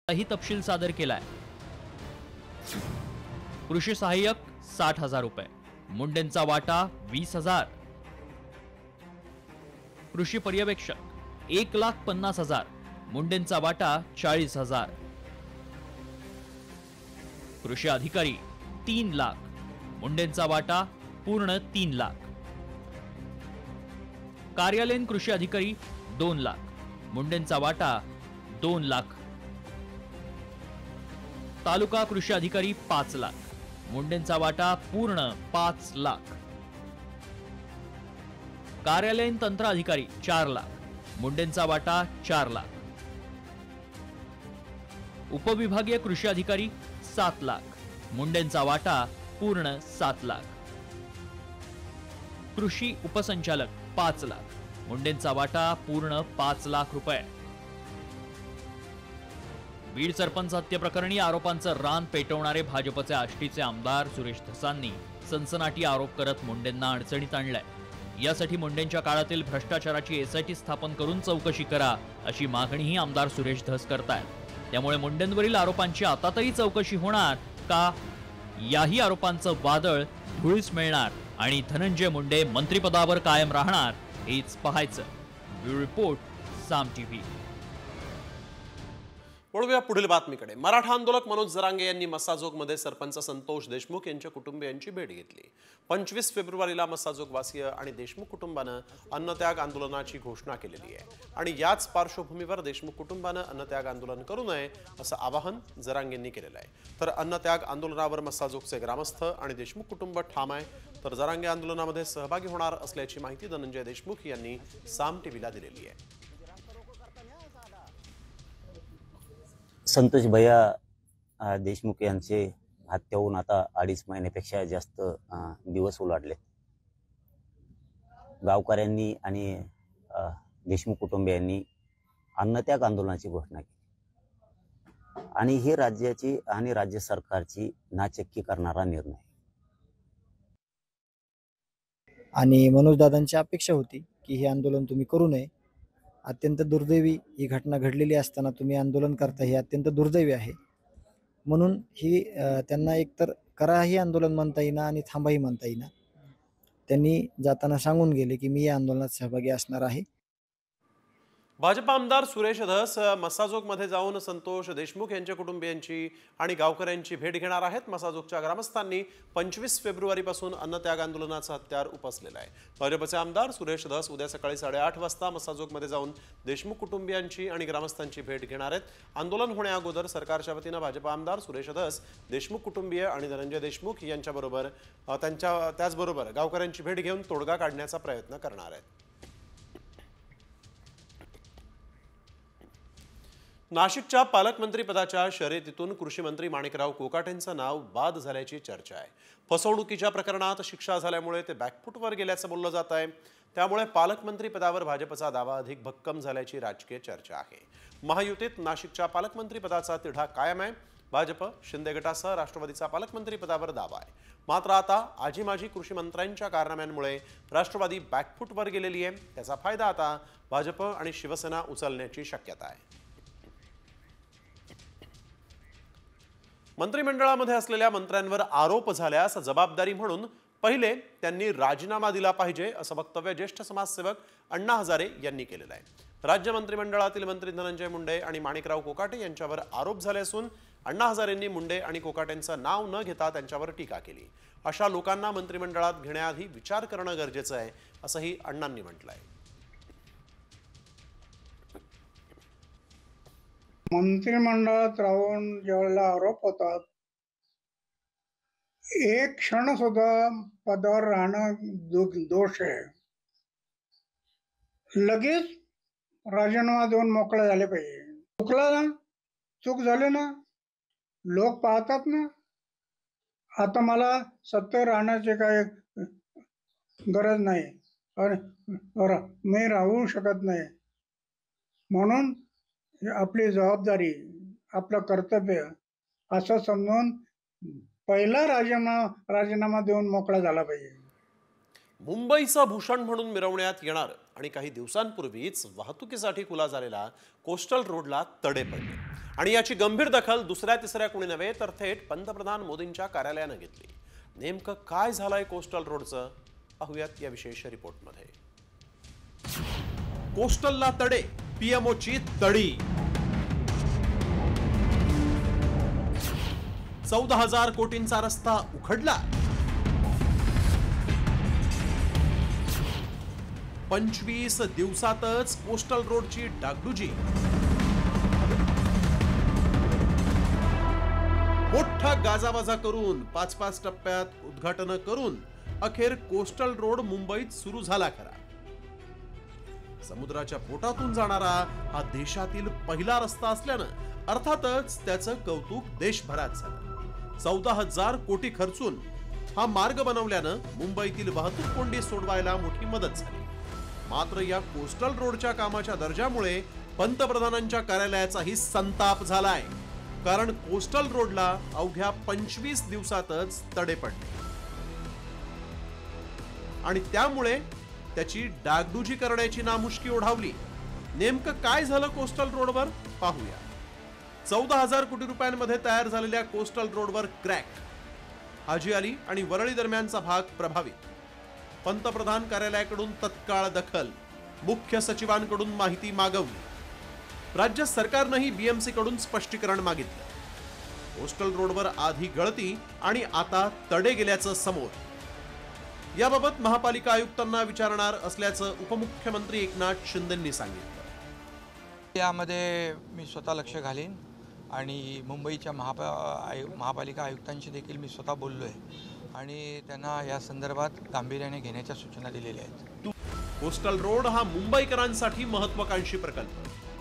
S9: ही तपशील सादर केलाय. कृषी सहाय्यक 60,000 रुपये, मुंडेंचा वाटा 20,000. कृषी पर्यवेक्षक 1,50,000, मुंडेंचा वाटा 40,000. कृषी अधिकारी 3 लाख, मुंडेंचा वाटा पूर्ण 3 लाख. कार्यालयीन कृषी अधिकारी 2 लाख, मुंडेंचा वाटा 2 लाख. तालुका कृषी अधिकारी 5 लाख, मुंडेंचा वाटा पूर्ण 5 लाख. कार्यालयीन तंत्र अधिकारी 4 लाख, मुंडेंचा वाटा 4 लाख. उपविभागीय कृषी अधिकारी 7 लाख, मुंडेंचा वाटा पूर्ण 7 लाख. कृषी उपसंचालक 5 लाख, मुंडेंचा वाटा पूर्ण 5 लाख रुपये. बीड सरपंच हत्ये प्रकरणी आरोपांचं रान पेटवणारे भाजपचे आष्टीचे आमदार सुरेश धसांनी सनसनाटी आरोप करत मुंडेंना अडचणीत आणलाय. यासाठी मुंडेंच्या काळातील भ्रष्टाचाराची एसआयटी स्थापन करून चौकशी करा अशी मागणीही आमदार सुरेश धस करतायत. त्यामुळे मुंडेंवरील आरोपांची आता तरी चौकशी होणार का, याही आरोपांचं वादळ धुळीस मिळणार आणि धनंजय मुंडे मंत्रिपदावर कायम राहणार हेच पाहायचं. ब्युरो रिपोर्ट, साम टीव्ही.
S1: वळूया पुढील बातमीकडे. मराठा आंदोलक मनोज जरांगे यांनी मस्साजोगमध्ये सरपंच संतोष देशमुख यांच्या कुटुंबियांची भेट घेतली. 25 फेब्रुवारीला मस्साजोगवासीय आणि देशमुख कुटुंबानं अन्नत्याग आंदोलनाची घोषणा केलेली आहे आणि याच पार्श्वभूमीवर देशमुख कुटुंबानं अन्नत्याग आंदोलन करू नये असं आवाहन जरांगेंनी केलेलं आहे. तर अन्नत्याग आंदोलनावर मस्साजोगचे ग्रामस्थ आणि देशमुख कुटुंब ठाम आहे. तर जरांगे आंदोलनामध्ये सहभागी होणार असल्याची माहिती धनंजय देशमुख यांनी साम टीव्हीला दिलेली आहे.
S16: संतोष भैया देशमुख यांचे हत्या होऊन आता 2.5 महिन्यापेक्षा जास्त दिवस ओलांडले. गावकऱ्यांनी आणि देशमुख कुटुंबियांनी अन्नत्याग आंदोलनाची घोषणा केली आणि हे राज्याची आणि राज्य सरकारची नाचक्की करणारा निर्णय.
S17: आणि मनोजदादांची अपेक्षा होती की हे आंदोलन तुम्ही करू नये. अत्यंत दुर्दैवी ही घटना घडलेली असताना तुम्ही आंदोलन करता हे अत्यंत दुर्दैवी आहे. म्हणून ही त्यांना एकतर करा ही आंदोलन म्हणता येईना आणि थांबाही म्हणता येईना. त्यांनी जाताना सांगून गेले की मी या आंदोलनात सहभागी असणार आहे.
S1: भाजप आमदार सुरेश धस मस्साजोगमध्ये जाऊन संतोष देशमुख यांच्या कुटुंबियांची आणि गावकऱ्यांची भेट घेणार आहेत. मस्साजोगच्या ग्रामस्थांनी 25 फेब्रुवारीपासून अन्नत्याग आंदोलनाचं हत्यार उपसलेलं आहे. भाजपचे आमदार सुरेश धस उद्या सकाळी 8:30 वाजता मस्साजोगमध्ये जाऊन देशमुख कुटुंबियांची आणि ग्रामस्थांची भेट घेणार आहेत. आंदोलन होण्याअगोदर सरकारच्या वतीनं भाजप आमदार सुरेश धस देशमुख कुटुंबीय आणि धनंजय देशमुख यांच्याबरोबर त्याचबरोबर गावकऱ्यांची भेट घेऊन तोडगा काढण्याचा प्रयत्न करणार आहेत. नाशिकच्या पालकमंत्रीपदाच्या शर्यतीतून कृषी मंत्री माणिकराव कोकाटेंचं नाव बाद झाल्याची चर्चा आहे. फसवणुकीच्या प्रकरणात शिक्षा झाल्यामुळे ते बॅकफुटवर गेल्याचं बोललं जात आहे. त्यामुळे पालकमंत्रीपदावर भाजपचा दावा अधिक भक्कम झाल्याची राजकीय चर्चा आहे. महायुतीत नाशिकच्या पालकमंत्रीपदाचा तिढा कायम आहे. भाजप शिंदे गटासह राष्ट्रवादीचा पालकमंत्रीपदावर दावा आहे. मात्र आता आजी माजी कृषी मंत्र्यांच्या कारनाम्यांमुळे राष्ट्रवादी बॅकफुटवर गेलेली आहे. त्याचा फायदा आता भाजप आणि शिवसेना उचलण्याची शक्यता आहे. मंत्रिमंडळामध्ये असलेल्या मंत्र्यांवर आरोप झाल्यास जबाबदारी म्हणून पहिले त्यांनी राजीनामा दिला पाहिजे असं वक्तव्य ज्येष्ठ समाजसेवक अण्णा हजारे यांनी केलेलं आहे. राज्य मंत्रिमंडळातील मंत्री धनंजय मुंडे आणि माणिकराव कोकाटे यांच्यावर आरोप झाले असून अण्णा हजारेंनी मुंडे आणि कोकाटेंचं नाव न घेता त्यांच्यावर टीका केली. अशा लोकांना मंत्रिमंडळात घेण्याआधी विचार करणं गरजेचं आहे असंही अण्णांनी म्हटलंय.
S18: मंत्रिमंडळात राहून ज्यावेळेला आरोप होतात, एक क्षण सुद्धा पदावर राहणं दोष आहे. लगेच राजीनामा देऊन मोकळे झाले पाहिजे. चुकला ना, चूक झाली ना, लोक पाहतात ना. आता मला सत्य राहण्याची काही गरज नाही आणि मी राहू शकत नाही. म्हणून आपली जबाबदारी, आपलं कर्तव्य असं समजून पहिला राजीनामा देऊन मोकळा झाला पाहिजे.
S1: मुंबईचं भूषण म्हणून मिरवण्यात येणार आणि काही दिवसांपूर्वीच वाहतुकीसाठी खुला झालेला कोस्टल रोडला तडे पडले आणि याची गंभीर दखल दुसऱ्या तिसऱ्या कोणी नव्हे तर थेट पंतप्रधान मोदींच्या कार्यालयानं घेतली. नेमकं काय झालंय कोस्टल रोडचं पाहूयात या विशेष रिपोर्टमध्ये. कोस्टलला तडे, पीएमओची तडी. 14,000 कोटींचा रस्ता उखडला. 25 दिवसातच कोस्टल रोडची डागडुजी. मोठा गाजावाजा करून 5-5 टप्प्यात उद्घाटन करून अखेर कोस्टल रोड मुंबईत सुरू झाला खरा. समुद्राच्या पोटातून जाणारा हा देशातील पहिला रस्ता असल्यानं अर्थातच त्याचं कौतुक देशभरात झालं. 14,000 कोटी खर्चून हा मार्ग बनवल्यानं मुंबईतील वाहतूक कोंडी सोडवायला मोठी मदत झाली. मात्र या कोस्टल रोडच्या कामाच्या दर्जामुळे पंतप्रधानांच्या कार्यालयाचाही संताप झालाय. कारण कोस्टल रोडला अवघ्या 25 दिवसातच तडे पडले आणि त्यामुळे त्याची डागडुजी करण्याची नामुष्की ओढावली. नेमकं काय झालं कोस्टल रोडवर पाहूया. 14,000 कोटी रुपयांमध्ये तयार झालेल्या कोस्टल रोडवर क्रॅक. हाजी अली आणि वरळी दरम्यानचा भाग प्रभावित. पंतप्रधान कार्यालयाकडून तत्काळ दखल. मुख्य सचिवांकडून माहिती मागवली. राज्य सरकारनंही बीएमसी कडून स्पष्टीकरण मागितलं. कोस्टल रोडवर आधी गळती आणि आता तडे गेल्याचं समोर. याबाबत महापालिका आयुक्तांना विचारणार असल्याचं उपमुख्यमंत्री एकनाथ शिंदेंनी सांगितलं.
S19: यामध्ये मी स्वतः लक्ष घालीन आणि मुंबईच्या महापालिका आयुक्तांशी देखील मी स्वतः बोललो आहे आणि त्यांना या संदर्भात गांभीर्याने घेण्याच्या सूचना दिलेल्या आहेत.
S1: कोस्टल रोड हा मुंबईकरांसाठी महत्वाकांक्षी प्रकल्प.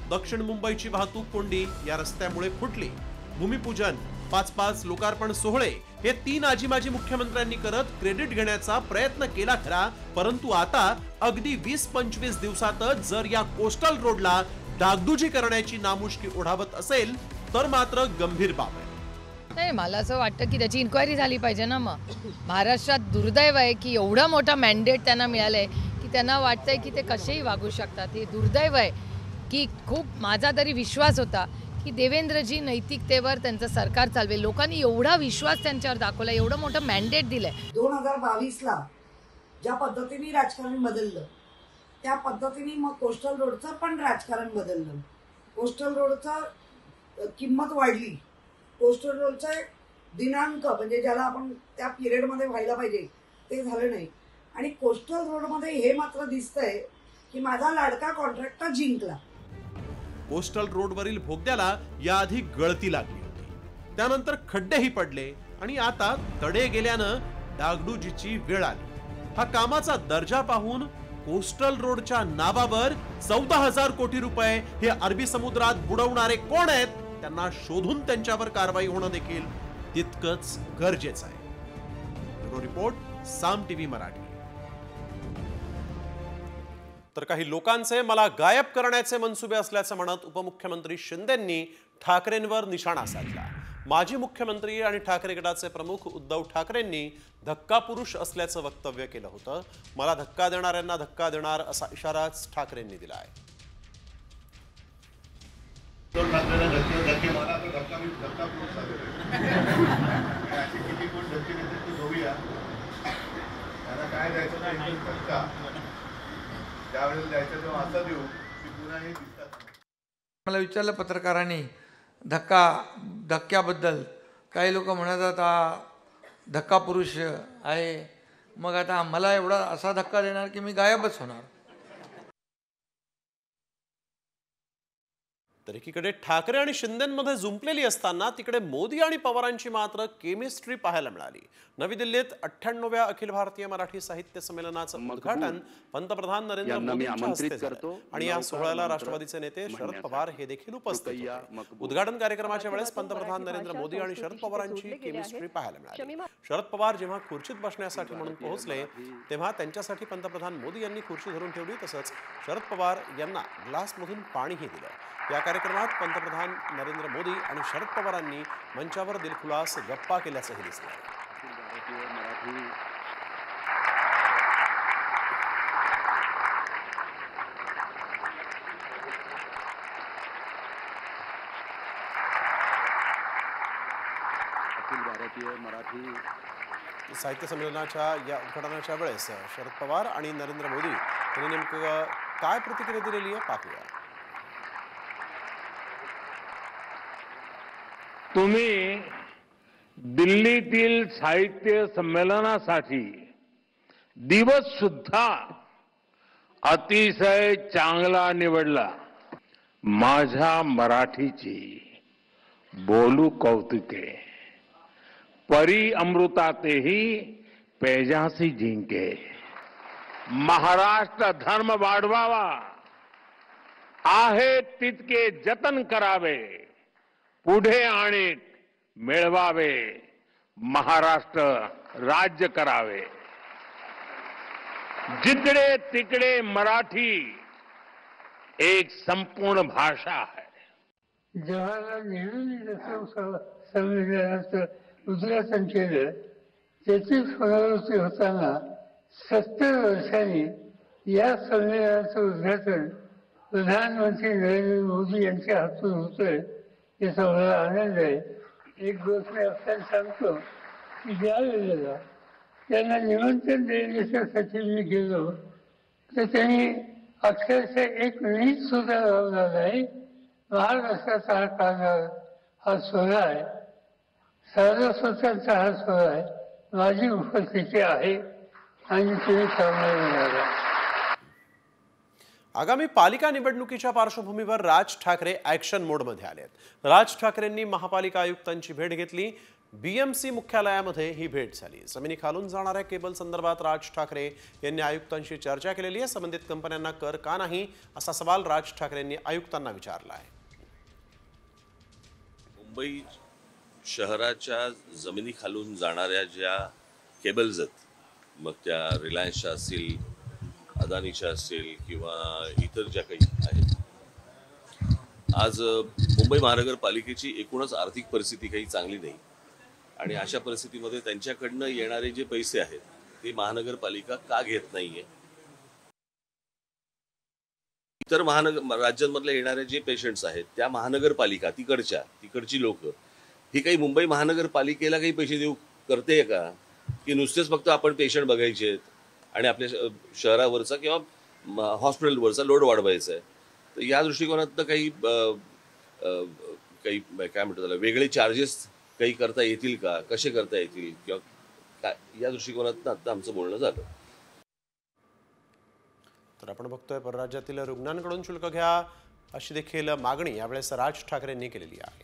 S1: दक्षिण मुंबईची वाहतूक कोंडी या रस्त्यामुळे फुटली. भूमिपूजन, 5-5 लोकार्पण सोहळे हे 3 आजी माजी मुख्यमंत्र्यांनी करत क्रेडिट घेण्याचा प्रयत्न केला खरा, परंतु आता अगदी 20-25 दिवसातच जर या कोस्टल रोडला डागडुजी करण्याची नामुष्की ओढावत असेल तर मात्र गंभीर बाब आहे.
S20: नाही, मला असं वाटतं की त्याची इन्क्वायरी झाली पाहिजे ना. मग महाराष्ट्रात दुर्दैव आहे की एवढा मोठा मॅन्डेट त्यांना मिळालंय की त्यांना वाटतंय की ते कसेही वागू शकतात. हे दुर्दैव आहे की खूप माझा तरी विश्वास होता की देवेंद्रजी नैतिकतेवर त्यांचं सरकार चालवेल. लोकांनी एवढा विश्वास त्यांच्यावर दाखवला, एवढं मोठं मॅन्डेट दिलंय.
S21: 2022ला ज्या पद्धतीने राजकारण बदललं त्या पद्धतीने मग कोस्टल रोडचं पण राजकारण बदललं. कोस्टल रोडचं किंमत वाढली. कोस्टल रोडचा दिनांक म्हणजे ज्याला आपण त्या पिरियडमध्ये व्हायला पाहिजे ते झालं नाही. आणि कोस्टल रोडमध्ये हे मात्र दिसतंय की माझा लाडका कॉन्ट्रॅक्टर जिंकला.
S1: कोस्टल रोडवरील बोगद्याला याआधी गळती लागली होती, त्यानंतर खड्डेही पडले आणि आता तडे गेल्यानं डागडुजीची वेळ आली. हा कामाचा दर्जा पाहून कोस्टल रोडच्या नावावर 14,000 कोटी रुपये हे अरबी समुद्रात बुडवणारे कोण आहेत त्यांना शोधून त्यांच्यावर कारवाई होणं देखील तितकंच गरजेचं आहे. ब्युरो रिपोर्ट, साम टीव्ही मराठी. तर काही लोकांचे मला गायब करण्याचे मनसुबे असल्याचं म्हणत उपमुख्यमंत्री शिंदेंनी ठाकरेंवर निशाणा साधला. माजी मुख्यमंत्री आणि ठाकरे गटाचे प्रमुख उद्धव ठाकरेंनी धक्का पुरुष असल्याचं वक्तव्य केलं होतं. मला धक्का देणाऱ्यांना धक्का देणार असा इशाराच ठाकरेंनी दिला आहे.
S19: मला विचारलं पत्रकारांनी धक्क्याबद्दल. काही लोक म्हणतात हा धक्का पुरुष आहे. मग आता मला एवढा असा धक्का देणार की मी गायबच होणार.
S1: तर एकीकडे ठाकरे आणि शिंदेंमध्ये जुंपलेली असताना तिकडे मोदी आणि पवारांची मात्र केमिस्ट्री पाहायला मिळाली. नवी दिल्लीत 98व्या अखिल भारतीय मराठी साहित्य संमेलनाचं उद्घाटन पंतप्रधान नरेंद्र मोदी यांच्या हस्ते झालं आणि या सोहळ्याला राष्ट्रवादीचे नेते शरद पवार हे देखील उपस्थित होते. उद्घाटन कार्यक्रमाच्या वेळेस पंतप्रधान नरेंद्र मोदी आणि शरद पवारांची केमिस्ट्री पाहायला मिळाली. शरद पवार जेव्हा खुर्चीत बसण्यासाठी म्हणून पोहोचले तेव्हा त्यांच्यासाठी पंतप्रधान मोदी यांनी खुर्ची धरून ठेवली. तसंच शरद पवार यांना ग्लासमधून पाणीही दिलं. या कार्यक्रमात पंतप्रधान नरेंद्र मोदी आणि शरद पवारांनी मंचावर दिलखुलास गप्पा केल्याचंही दिसलं.
S22: अखिल भारतीय मराठी
S1: साहित्य संमेलनाच्या या उद्घाटनाच्या वेळेस शरद पवार आणि नरेंद्र मोदी यांनी नेमकं काय प्रतिक्रिया दिलेली आहे पाहूया.
S23: तुम्ही दिल्लीतील साहित्य संमेलनासाठी दिवस सुद्धा अतिशय चांगला निवडला. माझ्या मराठीची बोलू कौतुके परी अमृतातेही पैजासी जिंके. महाराष्ट्र धर्म वाढवावा आहे तितके जतन करावे. पुढे आणि मिळवावे. महाराष्ट्र राज्य करावे. जिकडे तिकडे मराठी एक संपूर्ण भाषा है.
S24: जवाहरलाल नेहरूंनी जसं संविधानाचं उद्घाटन केलं त्याची पुनरावृत्ती होताना 70 वर्षांनी या संविधानाचं उद्घाटन प्रधानमंत्री नरेंद्र मोदी यांच्या हातून होतंय याचा मला आनंद आहे. एक गोष्ट मी आपल्याला सांगतो की ज्या वेळेला त्यांना निमंत्रण देण्यासाठी मी गेलो तर त्यांनी अक्षरशः एक मिनिट सुद्धा लावला नाही महाराष्ट्राचा कानार हा सोहळा आहे, सारस्वतांचा हा सोहळा आहे. माझी उपस्थिती आहे आणि तुम्ही करणार आहे.
S1: आगामी पालिका निवडणुकीच्या पार्श्वभूमीवर राज ठाकरे ॲक्शन मोडमध्ये आले आहेत. राज ठाकरेंनी महापालिका आयुक्तांची भेट घेतली. BMC मुख्यालयामध्ये ही भेट झाली. जमिनीखालून जाणाऱ्या केबल संदर्भात राज ठाकरे यांनी आयुक्तांशी चर्चा केलेली आहे. संबंधित कंपन्यांना कर का नाही असा सवाल राज ठाकरेंनी आयुक्तांना विचारला आहे.
S2: मुंबई शहराच्या जमिनीखालून जाणाऱ्या ज्या केबल्स आहेत, मग त्या रिलायन्सच्या असतील, अदानीच्या असतील किंवा इतर ज्या काही आहेत, आज मुंबई महानगरपालिकेची एकूणच आर्थिक परिस्थिती काही चांगली नाही आणि अशा परिस्थितीमध्ये त्यांच्याकडनं येणारे जे पैसे आहेत ते महानगरपालिका का घेत नाहीये. इतर राज्यांमधले येणारे जे पेशंट्स आहेत त्या महानगरपालिका तिकडची लोक ही काही मुंबई महानगरपालिकेला काही पैसे देऊ करते का, की नुसतेच फक्त आपण पेशंट बघायचे आहेत आणि आपल्या शहरावरचा किंवा हॉस्पिटलवरचा लोड वाढवायचा आहे. तर या दृष्टिकोनातनं काही काय म्हणतात त्याला वेगळे चार्जेस काही करता येतील का, कसे करता येतील किंवा काय, या दृष्टिकोनातनं आता आमचं बोलणं झालं.
S1: तर आपण बघतोय परराज्यातील रुग्णांकडून शुल्क घ्या अशी देखील मागणी यावेळेस राज ठाकरेंनी केलेली आहे.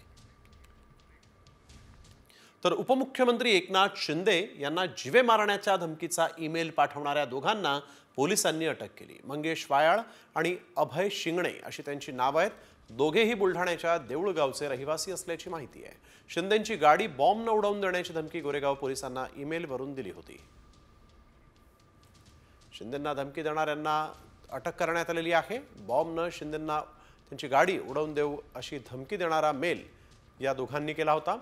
S1: तर उपमुख्यमंत्री एकनाथ शिंदे यांना जीवे मारण्याच्या धमकीचा ईमेल पाठवणाऱ्या दोघांना पोलिसांनी अटक केली. मंगेश वायाळ आणि अभय शिंगणे अशी त्यांची नावं आहेत. दोघेही बुलढाण्याच्या देऊळगावचे रहिवासी असल्याची माहिती आहे. शिंदेंची गाडी बॉम्बनं उडवून देण्याची धमकी गोरेगाव पोलिसांना ईमेलवरून दिली होती. शिंदेंना धमकी देणाऱ्यांना अटक करण्यात आलेली आहे. बॉम्बनं शिंदेंना त्यांची गाडी उडवून देऊ अशी धमकी देणारा मेल या दोघांनी केला होता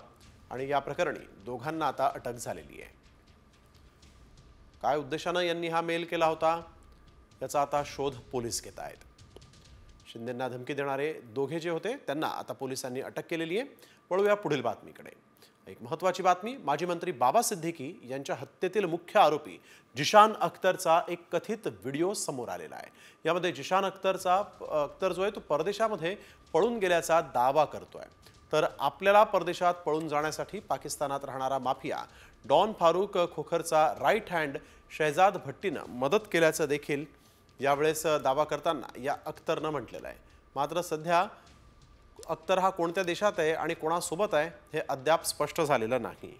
S1: आणि या प्रकरणी दोघांना आता अटक झालेली आहे. काय उद्देशानं यांनी हा मेल केला होता याचा आता शोध पोलीस घेत आहेत. शिंदेंना धमकी देणारे दोघे जे होते त्यांना आता पोलिसांनी अटक केलेली आहे. वळूया पुढील बातमीकडे. एक महत्त्वाची बातमी. माजी मंत्री बाबा सिद्दीकी यांच्या हत्येतील मुख्य आरोपी जिशान अख्तरचा एक कथित व्हिडिओ समोर आलेला आहे. यामध्ये जिशान अख्तर जो आहे तो परदेशामध्ये पळून गेल्याचा दावा करतोय. तर आपल्याला परदेशात पळून जाण्यासाठी पाकिस्तानात राहणारा माफिया डॉन फारूक खोखरचा राईट हँड शहजाद भट्टीनं मदत केल्याचं देखील यावेळेस दावा करताना या अख्तरनं म्हटलेलं आहे. मात्र सध्या अख्तर हा कोणत्या देशात आहे आणि कोणासोबत आहे हे अद्याप स्पष्ट झालेलं नाही.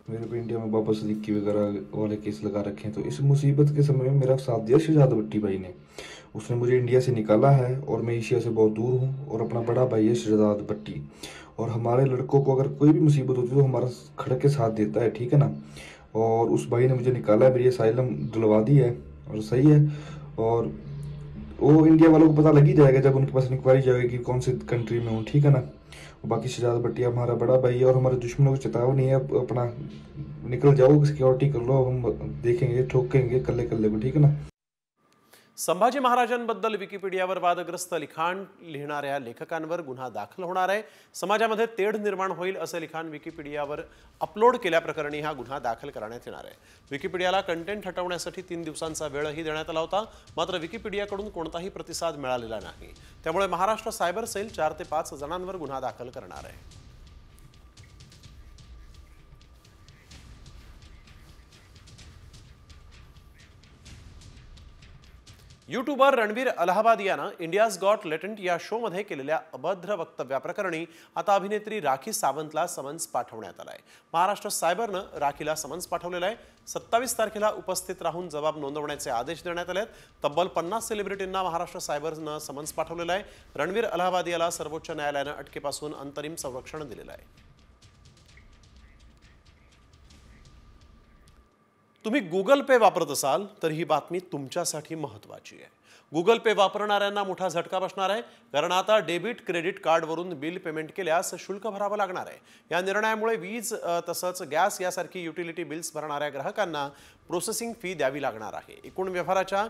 S5: मेरे को इंडिया में बाबा सिद्दीकी वगैरह वाले केस लगा रखे हैं, तो इस मुसीबत के समय में मेरा साथ दिया शहजाद भट्टी भाई ने. उसने मुझे इंडिया से निकाला है और मैं एशिया से बहुत दूर हूँ और अपना बड़ा भाई है शहजाद भट्टी, और हमारे लड़कों को अगर कोई भी मुसीबत होती है तो हमारा खड़े के साथ देता है, ठीक है ना. और उस भाई ने मुझे निकाला है, मेरी असाइलम दिलवा दी है और सही है. और वो इंडिया वालों को पता लग ही जाएगा जब उनके पास इंक्वायरी जाएगी कौन सी कंट्री में हूँ, ठीक है ना. बाकी शहजाद भट्टी हमारा बड़ा भाई है और हमारे दुश्मनों को चेतावनी है, अपना निकल जाओ, सिक्योरिटी कर लो, हम देखेंगे ठोकेंगे कल्ले कल्ले को, ठीक है ना.
S1: संभाजी महाराजांबद्दल विकिपीडियावर वादग्रस्त लिखाण लिहिणाऱ्या लेखकांवर गुन्हा दाखल होणार आहे. समाजामध्ये तेढ निर्माण होईल असे लिखाण विकिपीडियावर अपलोड केल्याप्रकरणी हा गुन्हा दाखल करण्यात येणार आहे. विकिपीडियाला कंटेंट हटवण्यासाठी 3 दिवसांचा वेळही देण्यात आला होता. मात्र विकिपीडियाकडून कोणताही प्रतिसाद मिळालेला नाही. त्यामुळे महाराष्ट्र सायबर सेल 4 ते 5 जणांवर गुन्हा दाखल करणार आहे. यूट्यूबर रणवीर अलाहाबादियानं इंडियाज गॉट लेटंट या शोमध्ये केलेल्या अभद्र वक्तव्याप्रकरणी आता अभिनेत्री राखी सावंतला समन्स पाठवण्यात आलाय. महाराष्ट्र सायबरनं राखीला समन्स पाठवलेलं आहे. 27 तारखेला उपस्थित राहून जबाब नोंदवण्याचे आदेश देण्यात आले आहेत. तब्बल 50 सेलिब्रिटींना महाराष्ट्र सायबरनं समन्स पाठवलेलं आहे. रणवीर अलाहाबादियाला सर्वोच्च न्यायालयानं अटकेपासून अंतरिम संरक्षण दिलेलं आहे. तुम्ही गुगल पे वापरत असाल तर ही बातमी तुमच्यासाठी महत्त्वाची आहे. गुगल पे वापरणाऱ्यांना मोठा झटका बसणार आहे, कारण आता डेबिट क्रेडिट कार्डवरून बिल पेमेंट केल्यास शुल्क भरावं लागणार आहे. या निर्णयामुळे वीज तसंच गॅस यासारखी युटिलिटी बिल्स भरणाऱ्या ग्राहकांना प्रोसेसिंग फी द्यावी लागणार आहे. एकूण व्यवहाराच्या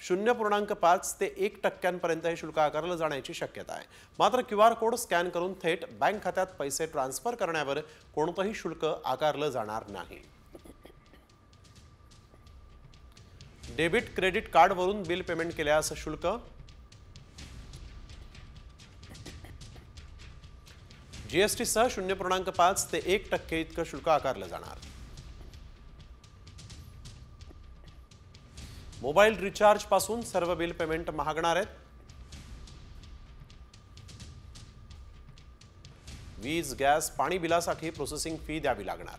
S1: 0.5 ते 1% हे शुल्क आकारलं जाण्याची शक्यता आहे. मात्र QR कोड स्कॅन करून थेट बँक खात्यात पैसे ट्रान्सफर करण्यावर कोणतंही शुल्क आकारलं जाणार नाही. डेबिट क्रेडिट कार्डवरून बिल पेमेंट केल्यास शुल्क जीएसटीसह 0.5 ते 1% इतकं शुल्क आकारलं जाणार. मोबाईल रिचार्ज पासून सर्व बिल पेमेंट महागणार आहेत. वीज, गॅस, पाणी बिलासाठी प्रोसेसिंग फी द्यावी लागणार.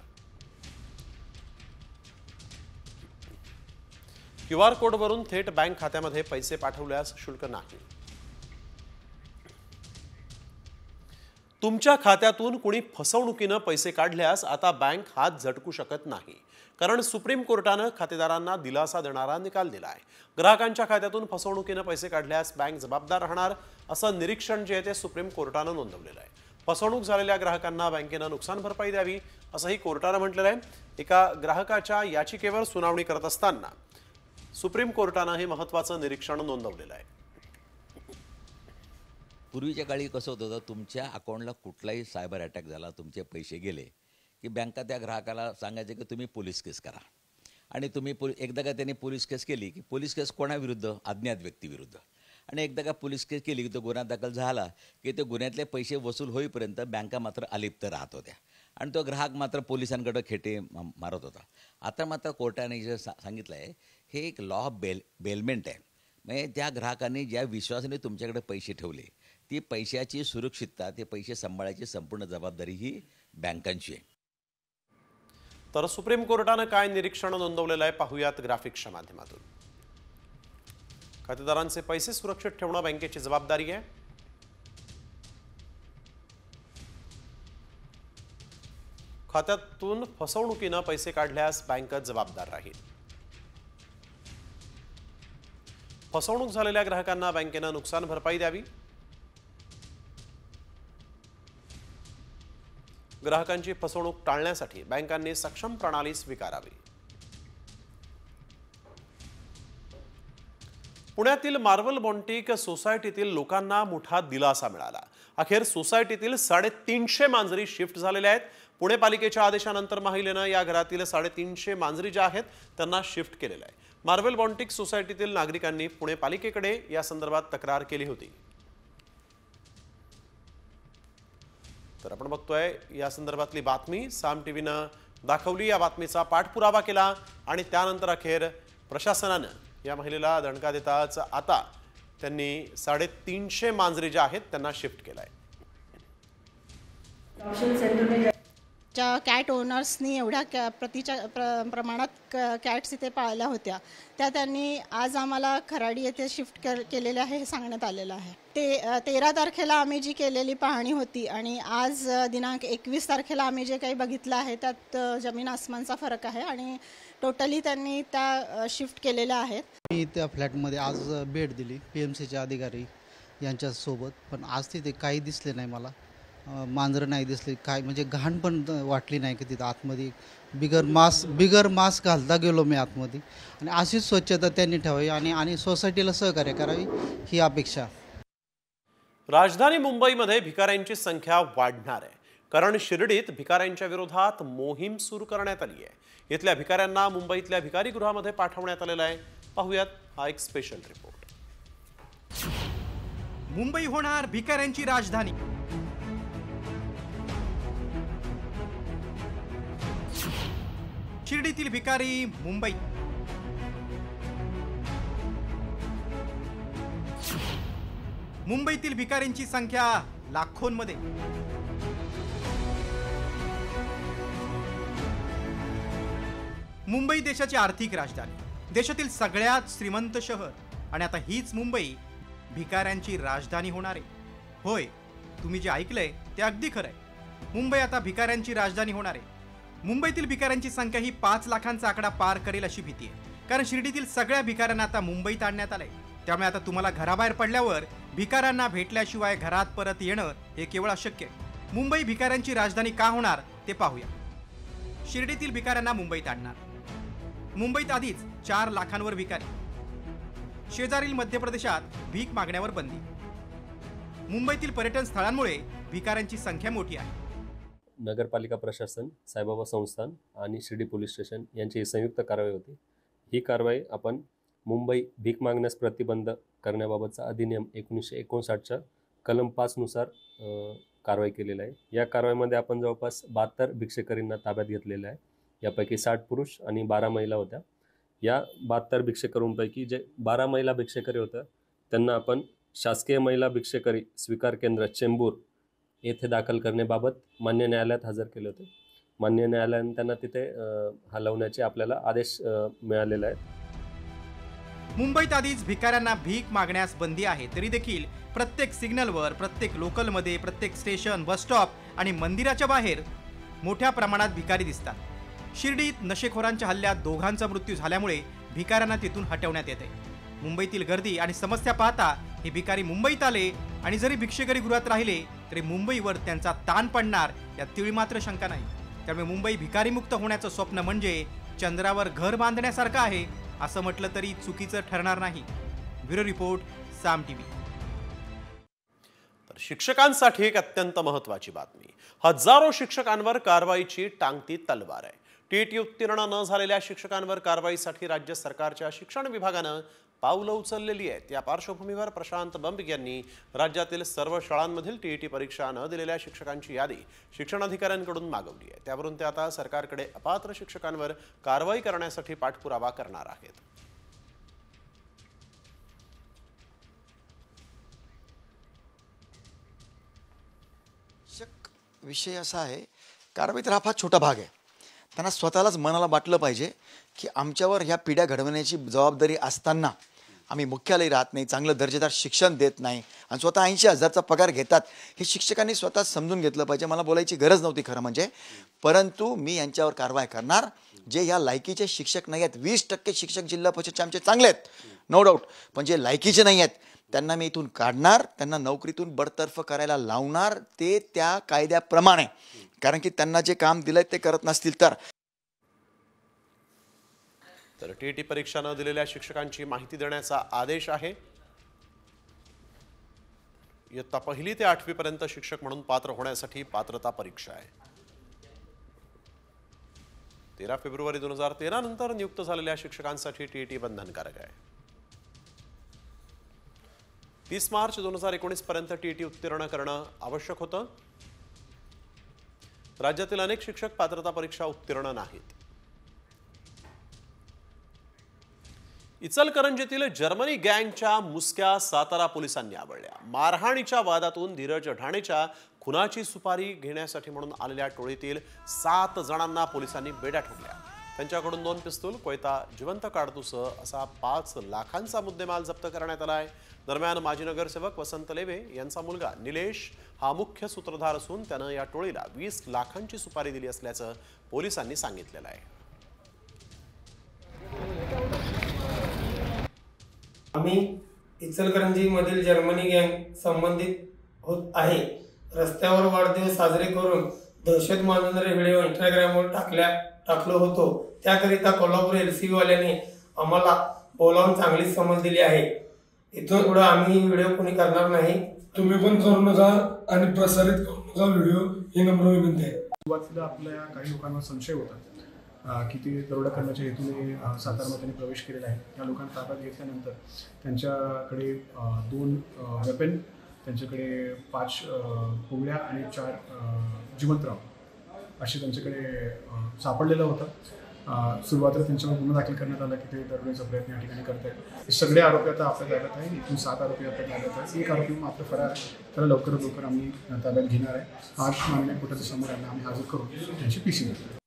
S1: QR कोडवरून थेट बँक खात्यामध्ये पैसे पाठवल्यास शुल्क नाही. तुमच्या खात्यातून कुणी फसवणुकीनं पैसे काढल्यास आता बँक हात झटकू शकत नाही, कारण सुप्रीम कोर्टानं खातेदारांना दिलासा देणारा निकाल दिला आहे. ग्राहकांच्या खात्यातून फसवणुकीनं पैसे काढल्यास बँक जबाबदार राहणार असं निरीक्षण जे आहे ते सुप्रीम कोर्टानं नोंदवलेलं आहे. फसवणूक झालेल्या ग्राहकांना बँकेनं नुकसान भरपाई द्यावी असंही कोर्टानं म्हटलेलं आहे. एका ग्राहकाच्या याचिकेवर सुनावणी करत असताना सुप्रीम कोर्टानं हे महत्त्वाचं निरीक्षण नोंदवलेलं आहे.
S4: पूर्वीच्या काळी कसं होत होतं, तुमच्या अकाउंटला कुठलाही सायबर अटॅक झाला, तुमचे पैसे गेले की बँका त्या ग्राहकाला सांगायचे की तुम्ही पोलीस केस करा. आणि तुम्ही एकदा का त्यांनी पोलीस केस केली की पोलीस केस कोणाविरुद्ध? अज्ञात व्यक्तीविरुद्ध. आणि एकदा का पोलीस केस केली की तो गुन्हा दाखल झाला की ते गुन्ह्यातले पैसे वसूल होईपर्यंत बँका मात्र अलिप्त राहत होत्या आणि तो ग्राहक मात्र पोलिसांकडे खेटे मारत होता. आता मात्र कोर्टाने जे सांगितलं आहे हे एक लॉ ऑफ बेलमेंट आहे. म्हणजे त्या ग्राहकांनी ज्या विश्वासाने तुमच्याकडे पैसे ठेवले ती पैशाची सुरक्षितता, ते पैसे सांभाळायची संपूर्ण जबाबदारी ही बँकांची आहे.
S1: तर सुप्रीम कोर्टानं काय निरीक्षण नोंदवलेलं आहे पाहूयात ग्राफिक्सच्या माध्यमातून. खातेदारांचे पैसे सुरक्षित ठेवणं बँकेची जबाबदारी आहे. खात्यातून फसवणुकीनं पैसे काढल्यास बँक जबाबदार राहील. फसवणूक झालेल्या ग्राहकांना बँकेनं नुकसान भरपाई द्यावी. ग्राहकांची फसवणूक टाळण्यासाठी बँकांनी सक्षम प्रणाली स्वीकारावी. पुण्यातील मार्बल बॉन्टिक सोसायटीतील लोकांना मोठा दिलासा मिळाला. अखेर सोसायटीतील 350 मांजरी शिफ्ट झालेल्या आहेत. पुणे पालिकेच्या आदेशानंतर महिलेनं या घरातील 350 मांजरी ज्या आहेत त्यांना शिफ्ट केलेलं आहे. मार्बल बॉन्टिक सोसायटीतील नागरिकांनी पुणे पालिकेकडे या संदर्भात तक्रार केली होती. तर आपण बघतोय या संदर्भातली बातमी साम टीव्हीनं दाखवली. या बातमीचा पाठपुरावा केला आणि त्यानंतर अखेर प्रशासनानं या महिलेला दणका देताच आता त्यांनी 350 मांजरी ज्या आहेत त्यांना शिफ्ट केलाय.
S6: कॅट ओनर्सनी एवढ्या प्रमाणात कॅट्स इथे पाळल्या होत्या त्या त्यांनी आज आम्हाला खराडी येथे शिफ्ट केलेले आहे हे सांगण्यात आलेलं आहे. 13 तारखेला आम्ही जी केलेली पाहणी होती आणि आज दिनांक 21 तारखेला आम्ही जे काही बघितलं आहे त्यात जमीन आसमानचा फरक आहे आणि टोटली त्यांनी त्या शिफ्ट केलेल्या आहेत.
S7: मी त्या फ्लॅटमध्ये आज भेट दिली PMCचे अधिकारी यांच्यासोबत, पण आज तिथे काही दिसले नाही मला. मांजरं नाही दिसली, काय म्हणजे घाण पण वाटली नाही की तिथं आतमध्ये. बिगर मास्क घालता गेलो मी आतमध्ये. आणि अशीच स्वच्छता त्यांनी ठेवावी आणि सोसायटीला सहकार्य करावी ही अपेक्षा.
S1: राजधानी मुंबईमध्ये भिकाऱ्यांची संख्या वाढणार आहे, कारण शिर्डीत भिकाऱ्यांच्या विरोधात मोहीम सुरू करण्यात आली आहे. इथल्या भिकाऱ्यांना मुंबईतल्या भिकारी गृहामध्ये पाठवण्यात आलेलं आहे. पाहूयात हा एक स्पेशल रिपोर्ट.
S22: मुंबई होणार भिकाऱ्यांची राजधानी. शिर्डीतील भिकारी मुंबई. मुंबईतील भिकाऱ्यांची संख्या लाखोंमध्ये. मुंबई देशाची आर्थिक राजधानी, देशातील सगळ्यात श्रीमंत शहर आणि आता हीच मुंबई भिकाऱ्यांची राजधानी होणार आहे. होय, तुम्ही जे ऐकलंय ते अगदी खरंय. मुंबई आता भिकाऱ्यांची राजधानी होणार आहे. मुंबईतील भिकाऱ्यांची संख्या ही 5 लाखांचा आकडा पार करेल अशी भीती आहे, कारण शिर्डीतील सगळ्या भिकाऱ्यांना आता मुंबईत आणण्यात आलंय. त्यामुळे आता तुम्हाला घराबाहेर पडल्यावर भिकाऱ्यांना भेटल्याशिवाय घरात परत येणं हे केवळ अशक्य आहे. मुंबई भिकाऱ्यांची राजधानी का होणार ते पाहूया. शिर्डीतील भिकाऱ्यांना मुंबईत आणणार. मुंबईत आधीच 4 लाखांवर भिकारी. शेजारील मध्य प्रदेशात भीक मागण्यावर बंदी. मुंबईतील पर्यटन स्थळांमुळे भिकाऱ्यांची संख्या मोठी आहे.
S25: नगरपालिका प्रशासन, साईबाबा संस्थान आणि शिर्डी पोलीस स्टेशन यांची संयुक्त कारवाई होती. ही कारवाई आपण मुंबई भीक मागण्यास प्रतिबंध करण्याबाबतचा अधिनियम 1959च्या कलम 5 नुसार कारवाई केलेली आहे. या कारवाईमध्ये आपण जवळपास 72 भिक्षेकरींना ताब्यात घेतलेलं आहे. यापैकी 60 पुरुष आणि 12 महिला होत्या. या 72 भिक्षेकरूंपैकी जे 12 महिला भिक्षेकरी होत्या त्यांना आपण शासकीय महिला भिक्षेकरी स्वीकार केंद्र चेंबूर येथे दाखल करण्याबाबत मान्य न्यायालयात हजर केले होते. मान्य न्यायालयाने त्यांना तिथे हलवण्याचे आपल्याला आदेश मिळालेले आहेत.
S22: मुंबईत आधीच भिकाऱ्यांना भीक मागण्यास बंदी आहे, तरी देखील प्रत्येक सिग्नलवर, प्रत्येक लोकलमध्ये, प्रत्येक स्टेशन, बस स्टॉप आणि मंदिराच्या बाहेर मोठ्या प्रमाणात भिकारी दिसतात. शिर्डीत नशेखोरांच्या हल्ल्यात 2घांचा मृत्यू झाल्यामुळे भिकाऱ्यांना तिथून हटवण्यात येते. मुंबईतील गर्दी आणि समस्या पाहता हे भिकारी मुंबईत आले आणि जरी भिक्षेकरी गृहात राहिले तरी मुंबईवर त्यांचा ताण पडणार यात तीळ मात्र शंका नाही. त्यामुळे मुंबई भिकारीमुक्त होण्याचं स्वप्न म्हणजे चंद्रावर घर बांधण्यासारखं आहे असं म्हटलं तरी चुकीचं ठरणार नाही. ब्युरो रिपोर्ट, साम टीव्ही.
S1: तर शिक्षकांसाठी एक अत्यंत महत्त्वाची बातमी. हजारो शिक्षकांवर कारवाईची टांगती तलवार आहे. टीईटी उत्तीर्ण न झालेल्या शिक्षकांवर कारवाईसाठी राज्य सरकारच्या शिक्षण विभागानं पावलं उचललेली आहेत. या पार्श्वभूमीवर प्रशांत बंब यांनी राज्यातील सर्व शाळांमधील टीईटी परीक्षा न दिलेल्या शिक्षकांची यादी शिक्षण अधिकाऱ्यांकडून मागवली आहे. त्यावरून ते आता सरकारकडे अपात्र शिक्षकांवर कारवाई करण्यासाठी पाठपुरावा करणार आहेत.
S3: विषय असा आहे, कारवाई तर हा फार छोटा भाग आहे. त्यांना स्वतःलाच मनाला वाटलं पाहिजे की आमच्यावर ह्या पिढ्या घडवण्याची जबाबदारी असताना आम्ही मुख्यालयी राहत नाही, चांगलं दर्जेदार शिक्षण देत नाही आणि स्वतः 80,000चा पगार घेतात, हे शिक्षकांनी स्वतः समजून घेतलं पाहिजे. मला बोलायची गरज नव्हती खरं म्हणजे, परंतु मी यांच्यावर कारवाई करणार. जे ह्या लायकीचे शिक्षक नाही आहेत, 20% शिक्षक जिल्हा परिषदचे आमचे चांगले आहेत नो डाऊट, पण जे लायकीचे नाही आहेत त्यांना मी इथून काढणार, त्यांना नोकरीतून बडतर्फ करायला लावणार, ते त्या कायद्याप्रमाणे. कारण की त्यांना जे काम दिलंय ते करत नसतील तर.
S1: तर टीईटी परीक्षा न दिलेल्या शिक्षकांची माहिती देण्याचा आदेश आहे. इयत्ता 1ली ते 8वी पर्यंत शिक्षक म्हणून पात्र होण्यासाठी पात्रता परीक्षा आहे. 13 फेब्रुवारी 2013 नंतर नियुक्त झालेल्या शिक्षकांसाठी टीईटी बंधनकारक आहे. 30 मार्च 2019 पर्यंत टीईटी उत्तीर्ण करणं आवश्यक होतं. राज्यातील अनेक शिक्षक पात्रता परीक्षा उत्तीर्ण नाहीत. इचलकरंजीतील जर्मनी गँगच्या मुसक्या सातारा पोलिसांनी आवळल्या. मारहाणीच्या वादातून धीरज ढाणेच्या खुनाची सुपारी घेण्यासाठी म्हणून आलेल्या टोळीतील 7 जणांना पोलिसांनी बेड्या ठोकल्या. त्यांच्याकडून 2 पिस्तूल, कोयता, जिवंत काडतूसह असा 5 लाखांचा मुद्देमाल जप्त करण्यात आला आहे. दरम्यान माजी नगरसेवक वसंत लेवे यांचा मुलगा निलेश हा मुख्य सूत्रधार असून त्यानं या टोळीला 20 लाखांची सुपारी दिली असल्याचं पोलिसांनी सांगितलेलं आहे.
S8: आम्ही इचलकरंजीमधील जर्मनी गँग संबंधित होत आहे. रस्त्यावर वाढदिवस साजरे करून दहशत माजवणारे व्हिडिओ इंस्टाग्रामवर टाकलो होतो. त्याकरिता कोल्हापूर LCB वाल्याने आम्हाला बोलावून चांगलीच समज दिली आहे. इथून पुढे आम्ही व्हिडिओ कोणी करणार नाही.
S10: तुम्ही पण करू नका आणि प्रसारित करू नका व्हिडिओ, ही नम्र विनंती आहे.
S11: सुरुवातीला आपल्या काही लोकांवर संशय होता की ते दरोडा करण्याच्या हेतूने सातारामध्ये त्यांनी प्रवेश केलेला आहे. त्या लोकांना ताब्यात घेतल्यानंतर त्यांच्याकडे 2 वेपन, त्यांच्याकडे 5 कोंबड्या आणि 4 जिवंतराव असे त्यांच्याकडे सापडलेलं होतं. सुरुवातीला त्यांच्यावर गुन्हा दाखल करण्यात आला की ते दरोड्याचा प्रयत्न या ठिकाणी करत आहेत. सगळे आरोपी आता आपल्या ताब्यात आहे. इथून 7 आरोपी आपल्या ताब्यात आहेत. 1 आरोपी मात्र फरार आहे. त्याला लवकरात लवकर आम्ही ताब्यात घेणार आहे. आज माननीय कोर्टाच्या समोर आम्ही हजर करून त्यांची PC घेतली.